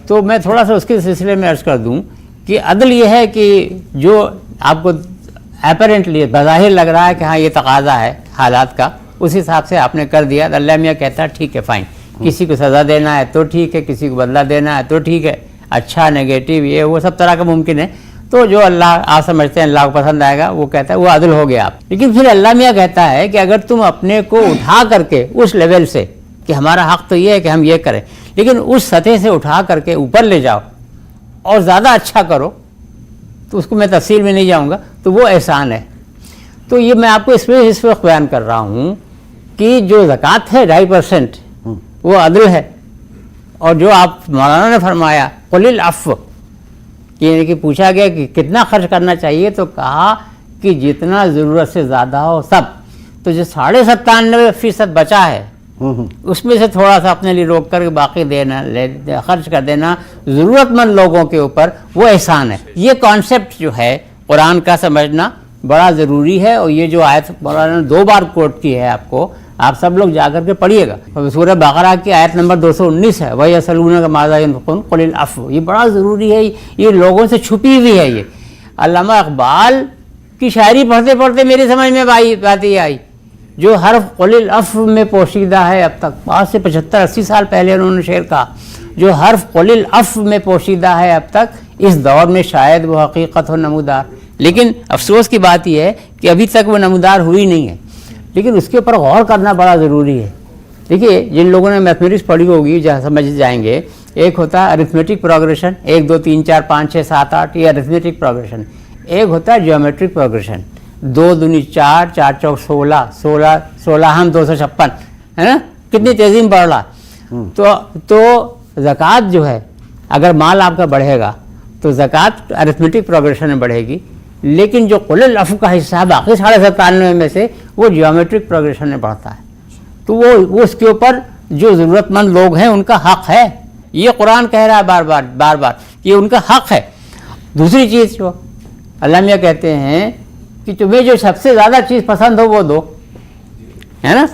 تو میں تھوڑا سا اس کے سلسلے میں عرض کر دوں کہ عدل یہ ہے کہ جو آپ کو اپیرنٹلی بظاہر لگ رہا ہے کہ ہاں یہ تقاضا ہے حالات کا, اس حساب سے آپ نے کر دیا. اللہ میاں کہتا ہے ٹھیک ہے فائن, کسی کو سزا دینا ہے تو ٹھیک ہے, کسی کو بدلہ دینا ہے تو ٹھیک ہے, اچھا نیگیٹو یہ وہ سب طرح کا ممکن ہے. تو جو اللہ آپ سمجھتے ہیں اللہ کو پسند آئے گا وہ کہتا ہے وہ عدل ہو گیا آپ. لیکن پھر اللہ میاں کہتا ہے کہ اگر تم اپنے کو اٹھا کر کے اس لیول سے کہ ہمارا حق تو یہ ہے کہ ہم یہ کریں, لیکن اس سطح سے اٹھا کر کے اوپر لے جاؤ اور زیادہ اچھا کرو, تو اس کو میں تفصیل میں نہیں جاؤں گا, تو وہ احسان ہے. تو یہ میں آپ کو اس وقت بیان کر رہا ہوں کہ جو زکوٰۃ ہے 2.5% وہ عدل ہے. اور جو آپ مولانا نے فرمایا قل العفو, یعنی کہ پوچھا گیا کہ کتنا خرچ کرنا چاہیے, تو کہا کہ جتنا ضرورت سے زیادہ ہو سب. تو جو 97.5% بچا ہے اس میں سے تھوڑا سا اپنے لیے روک کر باقی دینا, خرچ کر دینا ضرورت مند لوگوں کے اوپر, وہ احسان ہے. یہ کانسیپٹ جو ہے قرآن کا سمجھنا بڑا ضروری ہے. اور یہ جو آیت مولانا نے 2 بار کوٹ کی ہے آپ کو, آپ سب لوگ جا کر کے پڑھیے گا. سورہ بقرہ کی آیت نمبر 219 ہے, وَيَسْأَلُونَكَ مَاذَا يُنْفِقُونَ قُلِ الْعَفْوَ. یہ بڑا ضروری ہے, یہ لوگوں سے چھپی ہوئی ہے. یہ علامہ اقبال کی شاعری پڑھتے پڑھتے میری سمجھ میں بات یہ آئی, جو حرف قل العفو میں پوشیدہ ہے اب تک, 5 سے 75-80 سال پہلے انہوں نے شعر کہا, جو حرف قل العفو میں پوشیدہ ہے اب تک, اس دور میں شاید وہ حقیقت ہو نمودار. لیکن افسوس کی بات یہ ہے کہ ابھی تک وہ نمودار ہوئی نہیں ہے. لیکن اس کے اوپر غور کرنا بڑا ضروری ہے. دیکھیے جن لوگوں نے میتھمیٹکس پڑھی ہوگی جہاں سمجھ جائیں گے, ایک ہوتا ہے ارتھمیٹک پروگریشن, 1 2 3 4 5 6 7 8, یہ ارتھمیٹک پروگریشن. ایک ہوتا ہے جیومیٹرک پروگریشن, 2 دونی 4 4 چوک 16 16 16 ہم 256, ہے نا, کتنی تیزی میں بڑھ رہا. تو زکوٰۃ جو ہے اگر مال آپ کا بڑھے گا تو زکوٰۃ ارتھمیٹک پروگریشن میں بڑھے گی. لیکن جو قل العفو کا حصہ ہے باقی 97.5 میں سے, وہ جیومیٹرک پروگریشن میں بڑھتا ہے. تو وہ اس کے اوپر جو ضرورت مند لوگ ہیں ان کا حق ہے. یہ قرآن کہہ رہا ہے بار بار یہ ان کا حق ہے. دوسری چیز جو اللہ میاں کہتے ہیں کہ تمہیں جو سب سے زیادہ چیز پسند ہو وہ دو. है ना।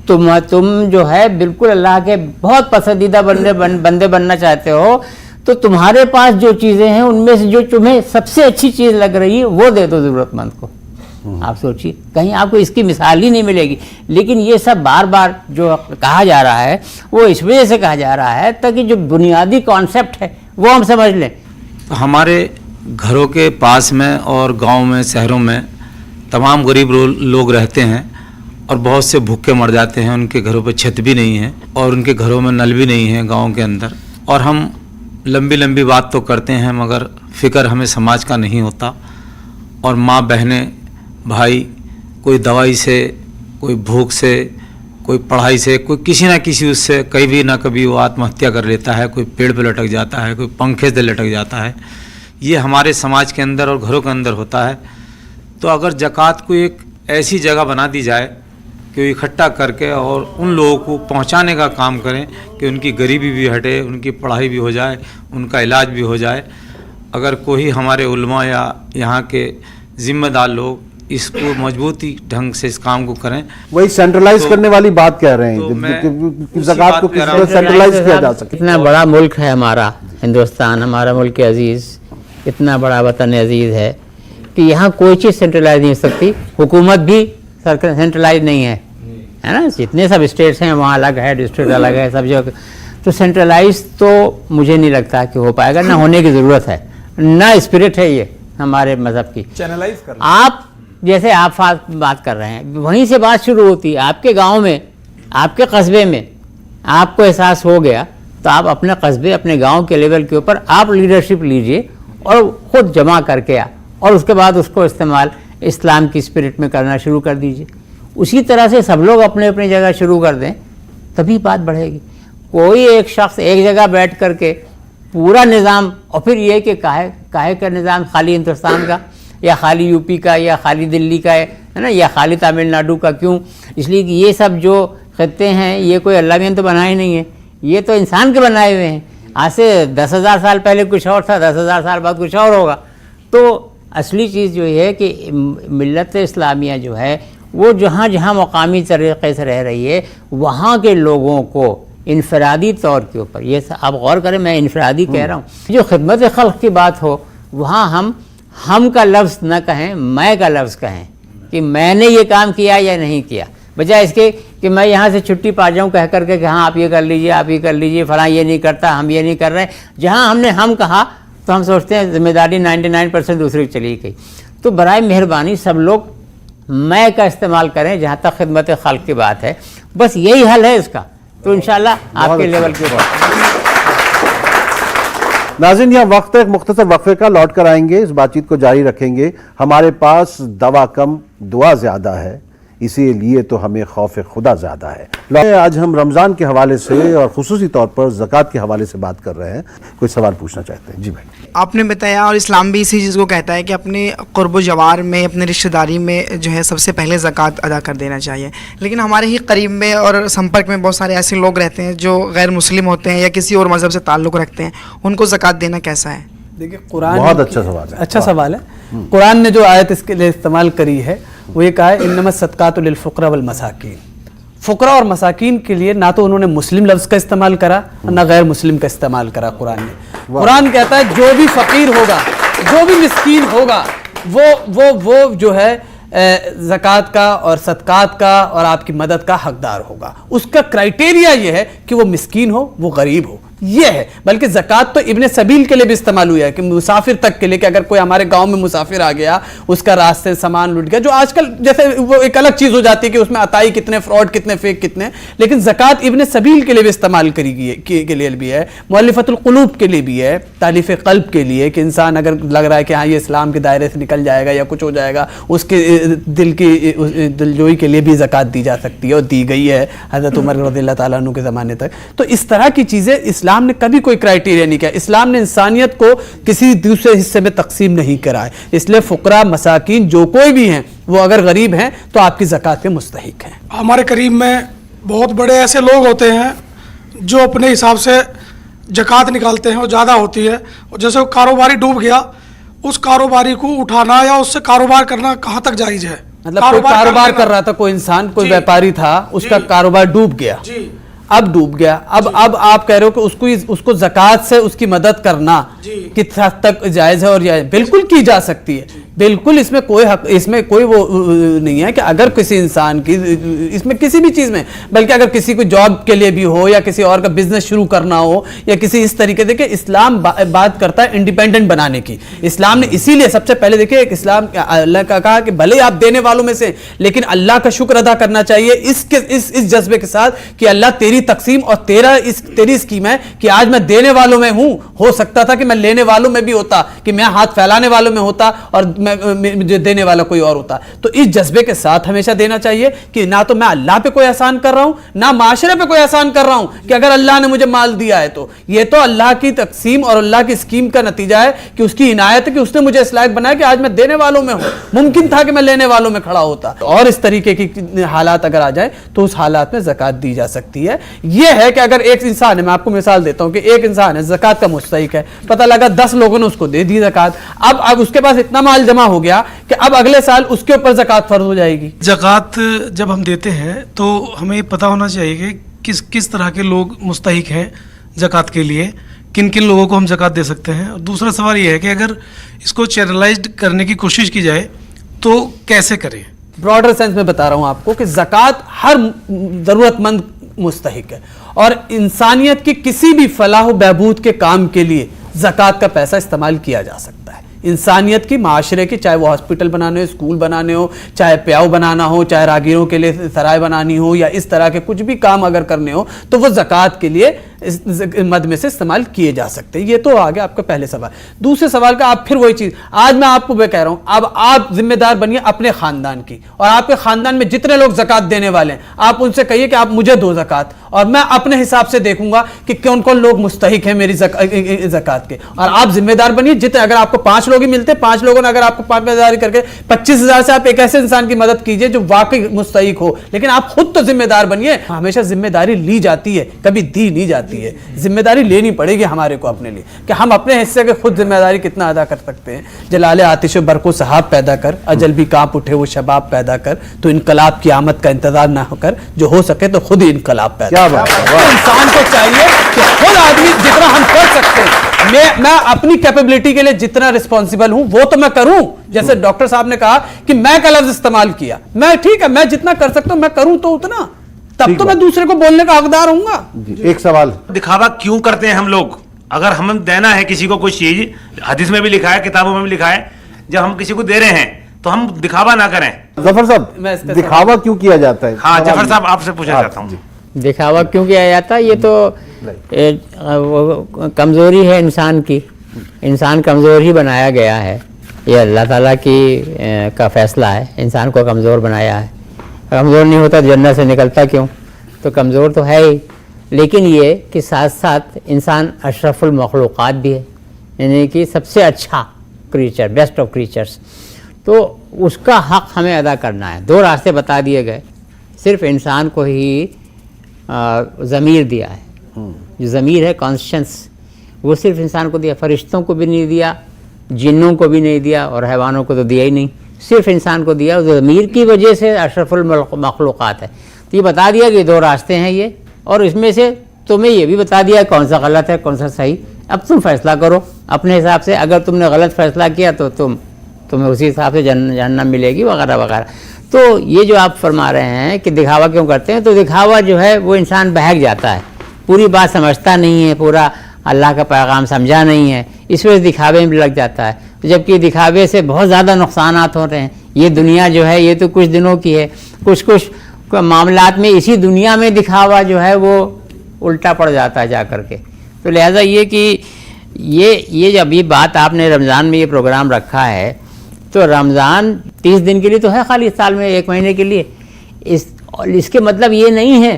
तुम जो है बिल्कुल अल्लाह के बहुत पसंदीदा बंदे बनना चाहते हो, तो तुम्हारे पास जो चीज़ें हैं उनमें से जो तुम्हें सबसे अच्छी चीज़ लग रही है वो दे दो ज़रूरतमंद को। आप सोचिए, कहीं आपको इसकी मिसाल ही नहीं मिलेगी। लेकिन ये सब बार बार जो कहा जा रहा है वो इस वजह से कहा जा रहा है ताकि जो बुनियादी कॉन्सेप्ट है वो हम समझ लें। हमारे घरों के पास में और गांव में, शहरों में तमाम गरीब लोग रहते हैं और बहुत से भूखे मर जाते हैं। उनके घरों पर छत भी नहीं है और उनके घरों में नल भी नहीं है गांव के अंदर। और हम लंबी लंबी बात तो करते हैं मगर फ़िक्र हमें समाज का नहीं होता। और माँ, बहनें, भाई, कोई दवाई से, कोई भूख से, कोई पढ़ाई से, कोई किसी ना किसी उससे कभी ना कभी वो आत्महत्या कर लेता है, कोई पेड़ पे लटक जाता है, कोई पंखे से लटक जाता है। ये हमारे समाज के अंदर और घरों के अंदर होता है। तो अगर ज़कात को एक ऐसी जगह बना दी जाए कि वो इकट्ठा करके और उन लोगों को पहुंचाने का काम करें कि उनकी गरीबी भी हटे, उनकी पढ़ाई भी हो जाए, उनका इलाज भी हो जाए। अगर कोई हमारे उलमा या यहाँ के ज़िम्मेदार लोग इसको मजबूती ढंग से इस काम को करें, वही सेंट्रलाइज करने वाली बात कह रहे तो हैं मैं कि उसी ज़कात बात को पे किस आ रहा तरह हूँ। सेंट्रलाइज किया जा सके। इतना बड़ा मुल्क है हमारा हिंदुस्तान, हमारा मुल्क अजीज़, इतना बड़ा वतन अजीज़ है कि यहाँ कोई चीज़ सेंट्रलाइज नहीं हो सकती। हुकूमत भी सेंट्रलाइज नहीं है ना। जितने सब स्टेट्स हैं वहाँ अलग है, डिस्ट्रिक्ट अलग है, सब जगह। तो सेंट्रलाइज तो मुझे नहीं लगता कि हो पाएगा, ना होने की ज़रूरत है, ना स्पिरिट है ये हमारे मज़हब की। चैनलाइज कर लो। आप जैसे आप बात कर रहे हैं, वहीं से बात शुरू होती है। आपके गांव में, आपके कस्बे में आपको एहसास हो गया तो आप अपने कस्बे, अपने गांव के लेवल के ऊपर आप लीडरशिप लीजिए और ख़ुद जमा करके और उसके बाद उसको इस्तेमाल इस्लाम की स्पिरिट में करना शुरू कर दीजिए। उसी तरह से सब लोग अपने अपनी जगह शुरू कर दें, तभी बात बढ़ेगी। कोई एक शख्स एक जगह बैठ करके पूरा निज़ाम, और फिर ये कि काहे का निज़ाम, खाली हिंदुस्तान का या खाली यूपी का या खाली दिल्ली का है ना, या खाली तमिलनाडु का। क्यों? इसलिए कि ये सब जो खत्ते हैं ये कोई अल्लाह ने तो बनाए नहीं है, ये तो इंसान के बनाए हुए हैं। आज से 10,000 साल पहले कुछ और था, 10,000 साल बाद कुछ और होगा। तो असली चीज़ जो है कि मिल्लत इस्लामिया जो है वो जहाँ जहाँ मकामी तरीक़े से रह रही है वहाँ के लोगों को इनफरादी तौर के ऊपर, ये आप गौर करें, मैं इनफरादी कह रहा हूँ, जो खिदमत खल्क़ की बात हो वहाँ हम का लफ्ज़ न कहें, मैं का लफ्ज़ कहें कि मैंने ये काम किया या नहीं किया, बजाय इसके कि मैं यहाँ से छुट्टी पा जाऊँ कह करके कि हाँ आप ये कर लीजिए, आप ये कर लीजिए, फलां ये नहीं करता, हम ये नहीं कर रहे। जहाँ हमने हम कहा तो हम सोचते हैं जिम्मेदारी 99% दूसरी की चली गई। तो बराए मेहरबानी सब लोग मैं का इस्तेमाल करें जहाँ तक खिदमत खल्क़ की बात है। बस यही हल है इसका, तो इंशाअल्लाह आपके लेवल के ऊपर। नाज़रीन, यहाँ वक्त है, एक मुख्तसर वक्फे का, लौट कर आएंगे, इस बातचीत को जारी रखेंगे। हमारे पास दवा कम, दुआ ज़्यादा है, इसीलिए तो हमें खौफ खुदा ज़्यादा है। आज हम रमज़ान के हवाले से और ख़ुसूसी तौर पर ज़कात के हवाले से बात कर रहे हैं। कोई सवाल पूछना चाहते हैं? जी भाई। आपने बताया, और इस्लाम भी इसी चीज़ को कहता है कि अपने क़ुर्ब जवार में, अपने रिश्तेदारी में जो है सबसे पहले ज़कात अदा कर देना चाहिए। लेकिन हमारे ही करीब में और संपर्क में बहुत सारे ऐसे लोग रहते हैं जो गैर मुस्लिम होते हैं या किसी और मज़हब से ताल्लुक़ रखते हैं, उनको ज़कात देना कैसा है? देखिए, कुरान बहुत अच्छा सवाल है। अच्छा सवाल है। कुरान ने जो आयत इसके लिए इस्तेमाल करी है वो ये कहा है, इन्नमा सदकातु लिल फुक़रा वल मसाकीन। फ़ुक़रा और मसाकीन के लिए ना तो उन्होंने मुस्लिम लफ्ज़ का इस्तेमाल करा ना गैर मुस्लिम का इस्तेमाल करा कुरान ने। कुरान कहता है जो भी फ़कीर होगा, जो भी मिस्कीन होगा, वो जो है ज़कात का और सदकात का और आपकी मदद का हकदार होगा। उसका क्राइटेरिया ये है कि वो मिस्कीन हो, वो गरीब हो, ये है। बल्कि ज़कात तो इब्ने सबील के लिए भी इस्तेमाल हुआ है कि मुसाफिर तक के लिए, कि अगर कोई हमारे गांव में मुसाफिर आ गया, उसका रास्ते सामान लुट गया, जो आजकल जैसे वो एक अलग चीज़ हो जाती है कि उसमें अताई कितने, फ्रॉड कितने, फेक कितने, लेकिन ज़कात इब्ने सबील के लिए भी इस्तेमाल करी गई है, के लिए भी है, मुअल्लिफ़तुल क़ुलूब के लिए भी है, तालीफ़ क़ल्ब के लिए, कि इंसान अगर लग रहा है कि हाँ ये इस्लाम के दायरे से निकल जाएगा या कुछ हो जाएगा, उसके दिल की दिलजोई के लिए भी ज़कात दी जा सकती है और दी गई है हज़रत उमर रज़ियल्लाहु ताला अन्हु के ज़माने तक। तो इस तरह की चीज़ें इस्लाम ने कभी कोई क्राइटेरिया नहीं किया। इस्लाम ने इंसानियत को किसी दूसरे हिस्से में तकसीम नहीं करा है। इसलिए फ़ुक़रा, मसाकीन जो कोई भी हैं, वो अगर गरीब हैं तो आपकी ज़कात के मुस्तहिक हैं। हमारे करीब में बहुत बड़े ऐसे लोग होते हैं जो अपने हिसाब से ज़कात निकालते हैं और ज़्यादा होती है, और जैसे वो कारोबारी डूब गया, उस कारोबारी को उठाना या उससे कारोबार करना कहाँ तक जायज़ है? मतलब कोई कारोबार कर रहा था, कोई इंसान, कोई व्यापारी था, उसका कारोबार डूब गया, अब डूब गया, अब आप कह रहे हो कि उसको ज़कात से उसकी मदद करना किस हद तक जायज़ है? और बिल्कुल की जा सकती है, बिल्कुल इसमें कोई हक, इसमें कोई वो नहीं है कि अगर किसी इंसान की, इसमें किसी भी चीज़ में, बल्कि अगर किसी को जॉब के लिए भी हो या किसी और का बिजनेस शुरू करना हो या किसी इस तरीके, देखिए इस्लाम बात करता है इंडिपेंडेंट बनाने की। इस्लाम ने इसीलिए सबसे पहले, देखिए इस्लाम अल्लाह का कहा कि भले आप देने वालों में से, लेकिन अल्लाह का शुक्र अदा करना चाहिए इस जज्बे के साथ कि अल्लाह तेरी तकसीम और तेरी स्कीम है कि आज मैं देने वालों में हूं। हो सकता था कि मैं लेने वालों में भी होता, कि मैं हाथ फैलाने वालों में होता और मुझे देने वाला कोई और होता। तो इस जज्बे के साथ हमेशा देना चाहिए कि ना तो मैं अल्लाह पे कोई एहसान कर रहा हूं, ना माशरे पे कोई एहसान कर रहा हूं कि अगर अल्लाह ने मुझे माल दिया है तो ये तो अल्लाह की तकसीम और अल्लाह की स्कीम का नतीजा है कि उसकी इनायत है कि उसने मुझे इस लायक बनाया कि आज मैं देने वालों में हूं। मुमकिन था कि मैं लेने वालों में खड़ा होता। और इस तरीके की हालात अगर आ जाए तो उस हालात में ज़कात दी जा सकती है। यह है कि अगर एक इंसान है, मैं आपको मिसाल देता हूं कि एक इंसान है, ज़कात का मुस्तहिक है, पता लगा 10 लोगों ने उसको दे दी ज़कात, अब उसके पास इतना माल जमा हो गया कि अब अगले साल उसके ऊपर ज़कात फर्ज हो जाएगी। ज़कात जब हम देते हैं तो हमें पता होना चाहिए कि किस तरह के लोग मुस्तहिक हैं ज़कात के लिए, किन किन लोगों को हम ज़कात दे सकते हैं। और दूसरा सवाल ये है कि अगर इसको चैनलाइज्ड करने की कोशिश की जाए तो कैसे करें? ब्रॉडर सेंस में बता रहा हूं आपको कि ज़कात हर ज़रूरतमंद मुस्तहिक है और इंसानियत की किसी भी फलाह बहबूद के काम के लिए ज़कात का पैसा इस्तेमाल किया जा सकता है। इंसानियत की, माशरे की, चाहे वो हॉस्पिटल बनाने हो, स्कूल बनाने हो, चाहे प्याऊ बनाना हो, चाहे राहगीरों के लिए सराय बनानी हो या इस तरह के कुछ भी काम अगर करने हो तो वो ज़कात के लिए इस मद में से इस्तेमाल किए जा सकते हैं। ये तो आ गया आपका पहले सवाल। दूसरे सवाल का आप फिर वही चीज़, आज मैं आपको कह रहा हूं, अब आप जिम्मेदार बनिए अपने ख़ानदान की, और आपके ख़ानदान में जितने लोग ज़कात देने वाले हैं आप उनसे कहिए कि आप मुझे दो ज़कात, और मैं अपने हिसाब से देखूंगा कि कौन कौन लोग मुस्तहिक हैं मेरी ज़कात के। और आप जिम्मेदार बनिए, जितने, अगर आपको 5 लोग ही मिलते, 5 लोगों ने अगर आपको 5,000 करके 25,000 से आप एक ऐसे इंसान की मदद कीजिए जो वाकई मुस्तहिक हो, लेकिन आप खुद तो जिम्मेदार बनिए। हमेशा जिम्मेदारी ली जाती है, कभी दी नहीं जाती है। जिम्मेदारी लेनी पड़ेगी हमारे को अपने लिए कि हम अपने हिस्से के खुद जिम्मेदारी कितना अदा कर सकते हैं। जलाले आतिश बरको सहाब पैदा कर, अजल भी कांप उठे वो शबाब पैदा कर, तो इनकलाब की आमद का इंतजार ना होकर जो हो सके तो खुद ही इनकलाब पैदा कर। इंसान को चाहिए कि खुद आदमी जितना हम कर सकते हैं, मैं अपनी कैपेबिलिटी के लिए जितना रिस्पॉन्सिबल हूं वो तो मैं करूं। जैसे डॉक्टर साहब ने कहा कि मैं का लफ्ज इस्तेमाल किया, मैं ठीक है, मैं जितना कर सकता हूं मैं करूं तो उतना, तब तो मैं दूसरे को बोलने का हकदार होऊंगा। एक सवाल, दिखावा क्यों करते हैं हम लोग? अगर हम देना है किसी को कुछ चीज, हदीस में भी लिखा है, किताबों में भी लिखा है, जब हम किसी को दे रहे हैं तो हम दिखावा ना करें। जफर साहब, दिखावा क्यों किया जाता है? हाँ जफर साहब, आपसे पूछना चाहता हूँ। दिखावा क्यों किया जाता है? ये तो कमज़ोरी है इंसान की, इंसान कमज़ोर ही बनाया गया है। ये अल्लाह ताला का फ़ैसला है, इंसान को कमज़ोर बनाया है। कमज़ोर नहीं होता जन्नत से निकलता क्यों? तो कमज़ोर तो है ही, लेकिन ये कि साथ साथ इंसान अशरफुल मखलूक़ात भी है, यानी कि सबसे अच्छा क्रीचर, बेस्ट ऑफ क्रीचर्स। तो उसका हक़ हमें अदा करना है। 2 रास्ते बता दिए गए, सिर्फ इंसान को ही ज़मीर दिया है। जो ज़मीर है, कॉन्शियंस, वो सिर्फ इंसान को दिया, फरिश्तों को भी नहीं दिया, जिन्नों को भी नहीं दिया और हैवानों को तो दिया ही नहीं, सिर्फ इंसान को दिया। ज़मीर की वजह से अशरफुल मखलूक़ात है। तो ये बता दिया कि 2 रास्ते हैं ये, और इसमें से तुम्हें ये भी बता दिया कौन सा गलत है कौन सा सही। अब तुम फैसला करो अपने हिसाब से। अगर तुमने गलत फैसला किया तो तुम्हें उसी हिसाब से जन्नत मिलेगी वगैरह वगैरह। तो ये जो आप फरमा रहे हैं कि दिखावा क्यों करते हैं, तो दिखावा जो है वो इंसान बहक जाता है, पूरी बात समझता नहीं है, पूरा अल्लाह का पैगाम समझा नहीं है, इस वजह से दिखावे में लग जाता है। जबकि दिखावे से बहुत ज़्यादा नुकसानात हो रहे हैं। ये दुनिया जो है ये तो कुछ दिनों की है, कुछ मामलात में इसी दुनिया में दिखावा जो है वो उल्टा पड़ जाता है जा कर के। तो लिहाजा ये कि ये जब ये बात आपने रमज़ान में ये प्रोग्राम रखा है, तो रमज़ान 30 दिन के लिए तो है खाली, साल में 1 महीने के लिए। इसके मतलब ये नहीं है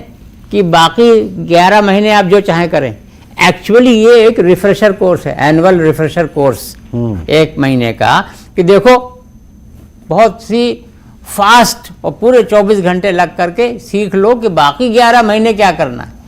कि बाकी 11 महीने आप जो चाहें करें। एक्चुअली ये एक रिफ्रेशर कोर्स है, एनुअल रिफ्रेशर कोर्स 1 महीने का, कि देखो बहुत सी फास्ट और पूरे 24 घंटे लग करके सीख लो कि बाकी 11 महीने क्या करना है।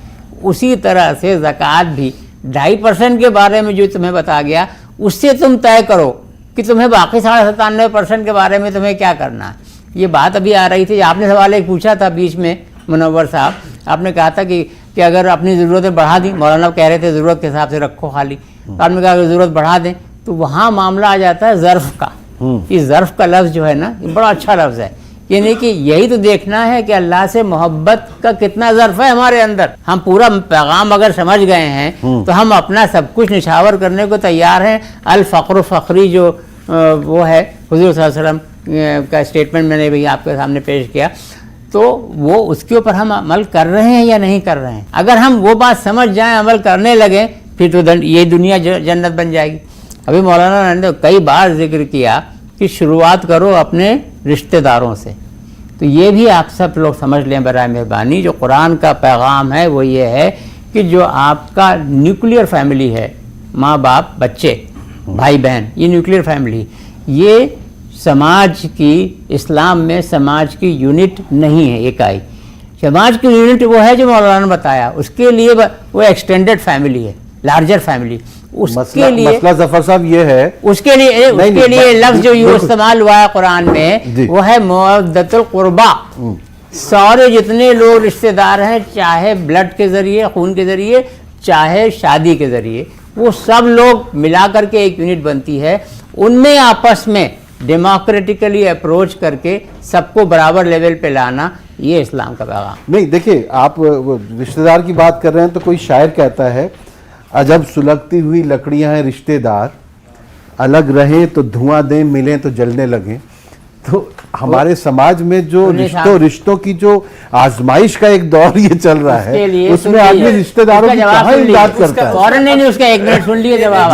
उसी तरह से ज़कात भी 2.5% के बारे में जो तुम्हें बता गया, उससे तुम तय करो कि तुम्हें बाकी 97.5% के बारे में तुम्हें क्या करना है। یہ بات ابھی آ رہی تھی، آپ نے سوال ایک پوچھا تھا بیچ میں منور صاحب، آپ نے کہا تھا کہ اگر اپنی ضرورتیں بڑھا دیں، مولانا کہہ رہے تھے ضرورت کے حساب سے رکھو خالی، تو آپ نے کہا اگر ضرورت بڑھا دیں تو وہاں معاملہ آ جاتا ہے ظرف کا. یہ ظرف کا لفظ جو ہے نا یہ بڑا اچھا لفظ ہے، یعنی کہ یہی تو دیکھنا ہے کہ اللہ سے محبت کا کتنا ظرف ہے ہمارے اندر. ہم پورا پیغام اگر سمجھ گئے ہیں تو ہم اپنا سب کچھ نشاور کرنے کو تیار ہیں. الفقر فخری جو وہ ہے حضور صلی اللہ علیہ وسلم کا اسٹیٹمنٹ میں نے بھی آپ کے سامنے پیش کیا، تو وہ اس کے اوپر ہم عمل کر رہے ہیں یا نہیں کر رہے ہیں. اگر ہم وہ بات سمجھ جائیں، عمل کرنے لگیں، پھر تو یہ دنیا جنت بن جائے گی. ابھی مولانا نے کئی بار ذکر کیا کہ شروعات کرو اپنے رشتہ داروں سے. تو یہ بھی آپ سب لوگ سمجھ لیں برائے مہربانی، جو قرآن کا پیغام ہے وہ یہ ہے کہ جو آپ کا نیوکلیئر فیملی ہے، ماں باپ بچے بھائی بہن، یہ نیوکلیئر فیملی، یہ سماج کی، اسلام میں سماج کی یونٹ نہیں ہے اکائی. سماج کی یونٹ وہ ہے جو مولانا نے بتایا، اس کے لیے وہ ایکسٹینڈڈ فیملی ہے، لارجر فیملی. اس کے لیے مسئلہ ظفر صاحب یہ ہے، اس کے لیے لفظ جو استعمال ہوا ہے قرآن میں وہ ہے مودۃ القربہ. سارے جتنے لوگ رشتہ دار ہیں، چاہے بلڈ کے ذریعے، خون کے ذریعے، چاہے شادی کے ذریعے، وہ سب لوگ ملا کر کے ایک یونٹ بنتی ہے. ان میں آپس میں ڈیموکریٹیکلی اپروچ کر کے سب کو برابر لیول پہ لانا، یہ اسلام کا پیغام. نہیں دیکھیں، آپ رشتہ دار کی بات کر رہے ہیں تو کوئی شاعر کہتا ہے عجب سلگتی ہوئی لکڑیاں ہیں رشتہ دار، الگ رہیں تو دھواں دیں، ملیں تو جلنے لگیں. تو ہمارے سماج میں جو رشتوں کی جو آزمائش کا ایک دور یہ چل رہا ہے، اس میں آدمی رشتہ داروں کی کہاں امداد کرتا ہے. فوراً نہیں، اس کا ایک منٹ سن لیے جواب.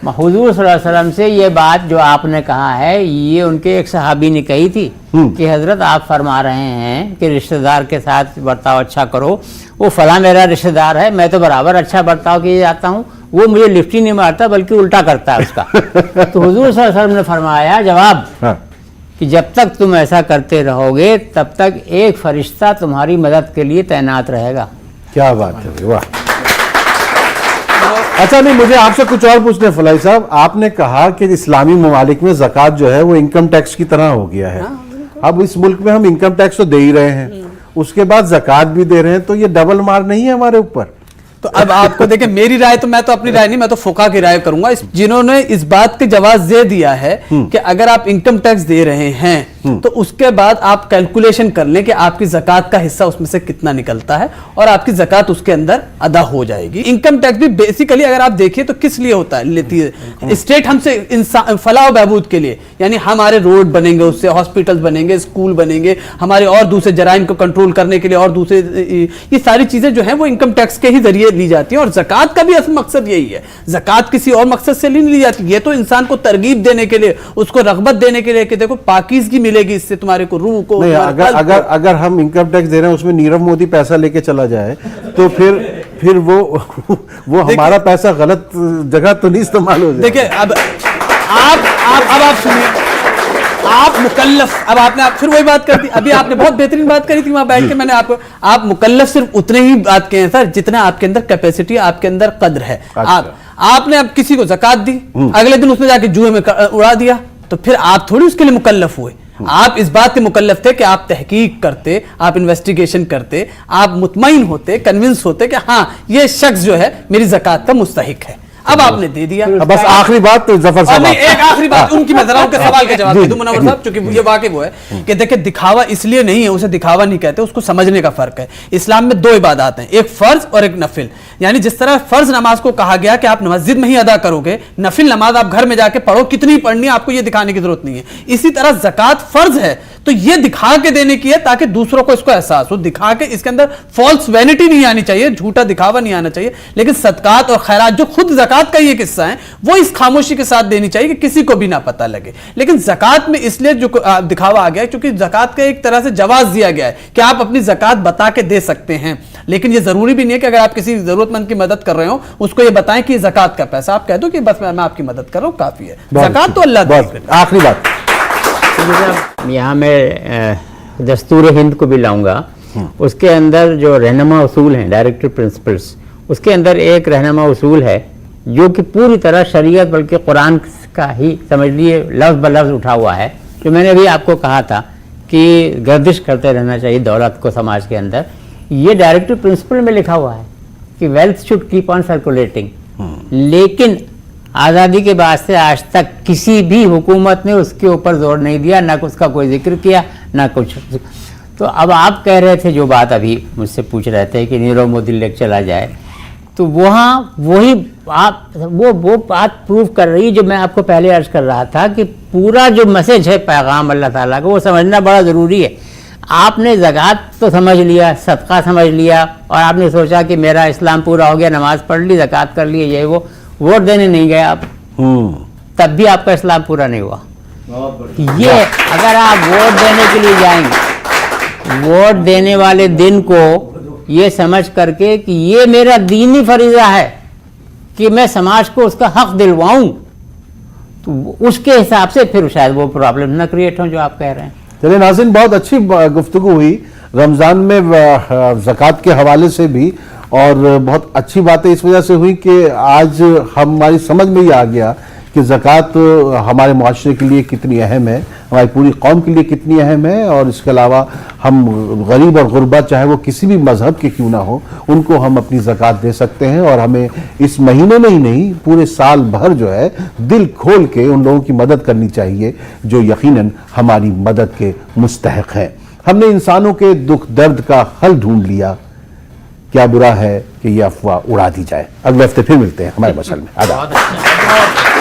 حضور صلی اللہ علیہ وسلم سے یہ بات جو آپ نے کہا ہے، یہ ان کے ایک صحابی نے کہی تھی کہ حضرت آپ فرما رہے ہیں کہ رشتہ دار کے ساتھ برتاؤ اچھا کرو. وہ فلاں میرا رشتہ دار ہے، میں تو برابر اچھا برتاؤ کیے جاتا ہوں، وہ مجھے لفٹ ہی نہیں مارتا بلکہ الٹا کرتا ہے اس کا. تو حضور صلی اللہ علیہ وسلم نے فرمایا جواب کہ جب تک تم ایسا کرتے رہو گے تب تک ایک فرشتہ تمہاری مدد کے لیے تعینات رہے گا. کیا بات ہے، واہ. اچھا نہیں، مجھے آپ سے کچھ اور پوچھنا ہے فلاحی صاحب. آپ نے کہا کہ اسلامی ممالک میں زکوٰۃ جو ہے وہ انکم ٹیکس کی طرح ہو گیا ہے. اب اس ملک میں ہم انکم ٹیکس تو دے ہی رہے ہیں، اس کے بعد زکوٰۃ بھی دے رہے ہیں، تو یہ ڈبل مار نہیں ہے ہمارے اوپر؟ تو اب آپ کو دیکھیں، میری رائے تو میں تو اپنی رائے نہیں، میں تو فقہا کی رائے کروں گا جنہوں نے اس بات کے جواز دے دیا ہے کہ اگر آپ انکم ٹیکس دے رہے ہیں تو اس کے بعد آپ کیلکولیشن کر لیں کہ آپ کی زکوٰۃ کا حصہ اس میں سے کتنا نکلتا ہے اور آپ کی زکوٰۃ اس کے اندر ادا ہو جائے گی. انکم ٹیکس بھی بیسیکلی اگر آپ دیکھیں تو کس لیے ہوتا ہے، لیتی ہے اسٹیٹ ہم سے فلاح و بہبود کے لیے، یعنی ہمارے روڈ بنیں گے، اس سے ہاسپٹل بنیں گے، اسکول بنیں گے، ہمارے اور دوسرے جرائم کو کنٹرول کرنے کے لیے، اور دوسرے یہ ساری چیزیں جو ہیں وہ انکم ٹیکس کے ہی ذریعے لی جاتی ہیں. اور زکوٰۃ کا بھی اصل مقصد یہی ہے، زکوٰۃ کسی اور مقصد سے نہیں لی جاتی. یہ تو انسان کو ترغیب دینے کے لیے، اس کو رغبت دینے کے لیے کہ دیکھو پاکیزگی ملے گی اس سے تمہارے کو روح کو. اگر ہم انکم ٹیکس دے رہے ہیں، اس میں نیرو مودی پیسہ لے کے چلا جائے تو پھر وہ ہمارا پیسہ غلط جگہ تو نہیں استعمال ہو جائے. دیکھیں اب آپ سنیں، آپ مکلف، اب آپ نے پھر وہی بات کر دی. ابھی آپ نے بہت بہترین بات کری تھی وہاں بیٹھ کے، میں نے آپ مکلف صرف اتنے ہی بات کہے ہیں سر جتنا آپ کے اندر کیپیسٹی، آپ کے اندر قدر ہے. آپ نے اب کسی کو زکوٰۃ دی، اگلے دن اس نے جا کے جوئے میں اڑا دیا، تو پھر آپ تھوڑی اس کے لیے مکلف ہوئے. آپ اس بات کے مکلف تھے کہ آپ تحقیق کرتے، آپ انویسٹیگیشن کرتے، آپ مطمئن ہوتے، کنونس ہوتے کہ ہاں یہ شخص جو ہے میری زکوٰۃ کا مستحق ہے. اب آپ نے دے دیا. بس آخری بات ظفر صاحب، ایک آخری بات ان کی، میں ذرا ان کے سوال کے جواب دے دوں منور صاحب، چونکہ یہ واقع وہ ہے کہ دیکھیں دکھاوا اس لیے نہیں ہے، اسے دکھاوا نہیں کہتے، اس کو سمجھنے کا فرق ہے. اسلام میں دو عبادات ہیں، ایک فرض اور ایک نفل. یعنی جس طرح فرض نماز کو کہا گیا کہ آپ مسجد میں ہی ادا کرو گے، نفل نماز آپ گھر میں جا کے پڑھو، کتنی پڑھنی ہے آپ کو یہ دکھانے کی ضرورت نہیں ہے. اسی طرح زکوٰۃ فرض ہے تو یہ دکھا کے دینے کی ہے تاکہ دوسروں کو اس کو احساس ہو. دکھا کے اس کے اندر فالس وینٹی نہیں آنی چاہیے، جھوٹا دکھاوا نہیں آنا چاہیے. لیکن صدقات اور خیرات جو خود زکوٰۃ کا یہ قصہ ہے وہ اس خاموشی کے ساتھ دینی چاہیے کہ کسی کو بھی نہ پتہ لگے. لیکن زکوٰۃ میں اس لیے جو دکھاوا آ گیا ہے کیونکہ زکوٰۃ کا ایک طرح سے جواز دیا گیا ہے کہ آپ اپنی زکوٰۃ بتا کے دے سکتے ہیں. لیکن یہ ضروری بھی نہیں ہے کہ اگر آپ کسی ضرورت مند کی مدد کر رہے ہو اس کو یہ بتائیں کہ یہ زکوٰۃ کا پیسہ، آپ کہہ دو کہ بس میں آپ کی مدد کر رہا ہوں، کافی ہے. زکوٰۃ تو اللہ دے. آخری بات یہاں میں دستور ہند کو بھی لاؤں گا. اس کے اندر جو رہنما اصول ہیں، ڈائریکٹر پرنسپلز، اس کے اندر ایک رہنما اصول ہے جو کہ پوری طرح شریعت بلکہ قرآن کا ہی سمجھ لیے لفظ بلفظ اٹھا ہوا ہے، جو میں نے ابھی آپ کو کہا تھا कि गर्दिश करते रहना चाहिए दौलत को समाज के अंदर, ये डायरेक्टिव प्रिंसिपल में लिखा हुआ है कि wealth should keep on circulating. लेकिन आज़ादी के बाद से आज तक किसी भी हुकूमत ने उसके ऊपर जोर नहीं दिया, ना उसका कोई जिक्र किया, ना कुछ। तो अब आप कह रहे थे जो बात अभी मुझसे पूछ रहे थे कि नीरव मोदी लेके चला जाए, तो वहाँ वही आप वो बात प्रूव कर रही है जो मैं आपको पहले अर्ज कर रहा था कि पूरा जो मैसेज है पैगाम अल्लाह ताला का वो समझना बड़ा ज़रूरी है। आपने ज़कात तो समझ लिया, सदका समझ लिया, और आपने सोचा कि मेरा इस्लाम पूरा हो गया, नमाज पढ़ ली, ज़कात कर लिए, ये वो, वोट देने नहीं गए आप, तब भी आपका इस्लाम पूरा नहीं हुआ। ये अगर आप वोट देने के लिए जाएंगे, वोट देने वाले दिन को ये समझ करके कि ये मेरा दीनी फरीज़ा है कि मैं समाज को उसका हक दिलवाऊं, तो उसके हिसाब से फिर शायद वो प्रॉब्लम ना क्रिएट हो जो आप कह रहे हैं। चलिए नाज़रीन, बहुत अच्छी गुफ्तगू हुई रमज़ान में ज़कात के हवाले से भी, और बहुत अच्छी बातें इस वजह से हुई कि आज हमारी समझ में ये आ गया कि ज़कात हमारे मुआशरे के लिए कितनी अहम है, हमारी पूरी कौम के लिए कितनी अहम है, और इसके अलावा हम गरीब और गुरबा चाहे वो किसी भी मज़हब के क्यों ना हो, उनको हम अपनी ज़कात दे सकते हैं। और हमें इस महीने में ही नहीं, पूरे साल भर जो है दिल खोल के उन लोगों की मदद करनी चाहिए जो यकीनन हमारी मदद के मुस्तहक हैं। हमने इंसानों के दुख दर्द का हल ढूंढ लिया, क्या बुरा है कि ये अफवाह उड़ा दी जाए। अगले हफ्ते फिर मिलते हैं हमारे मसल में। आदाब।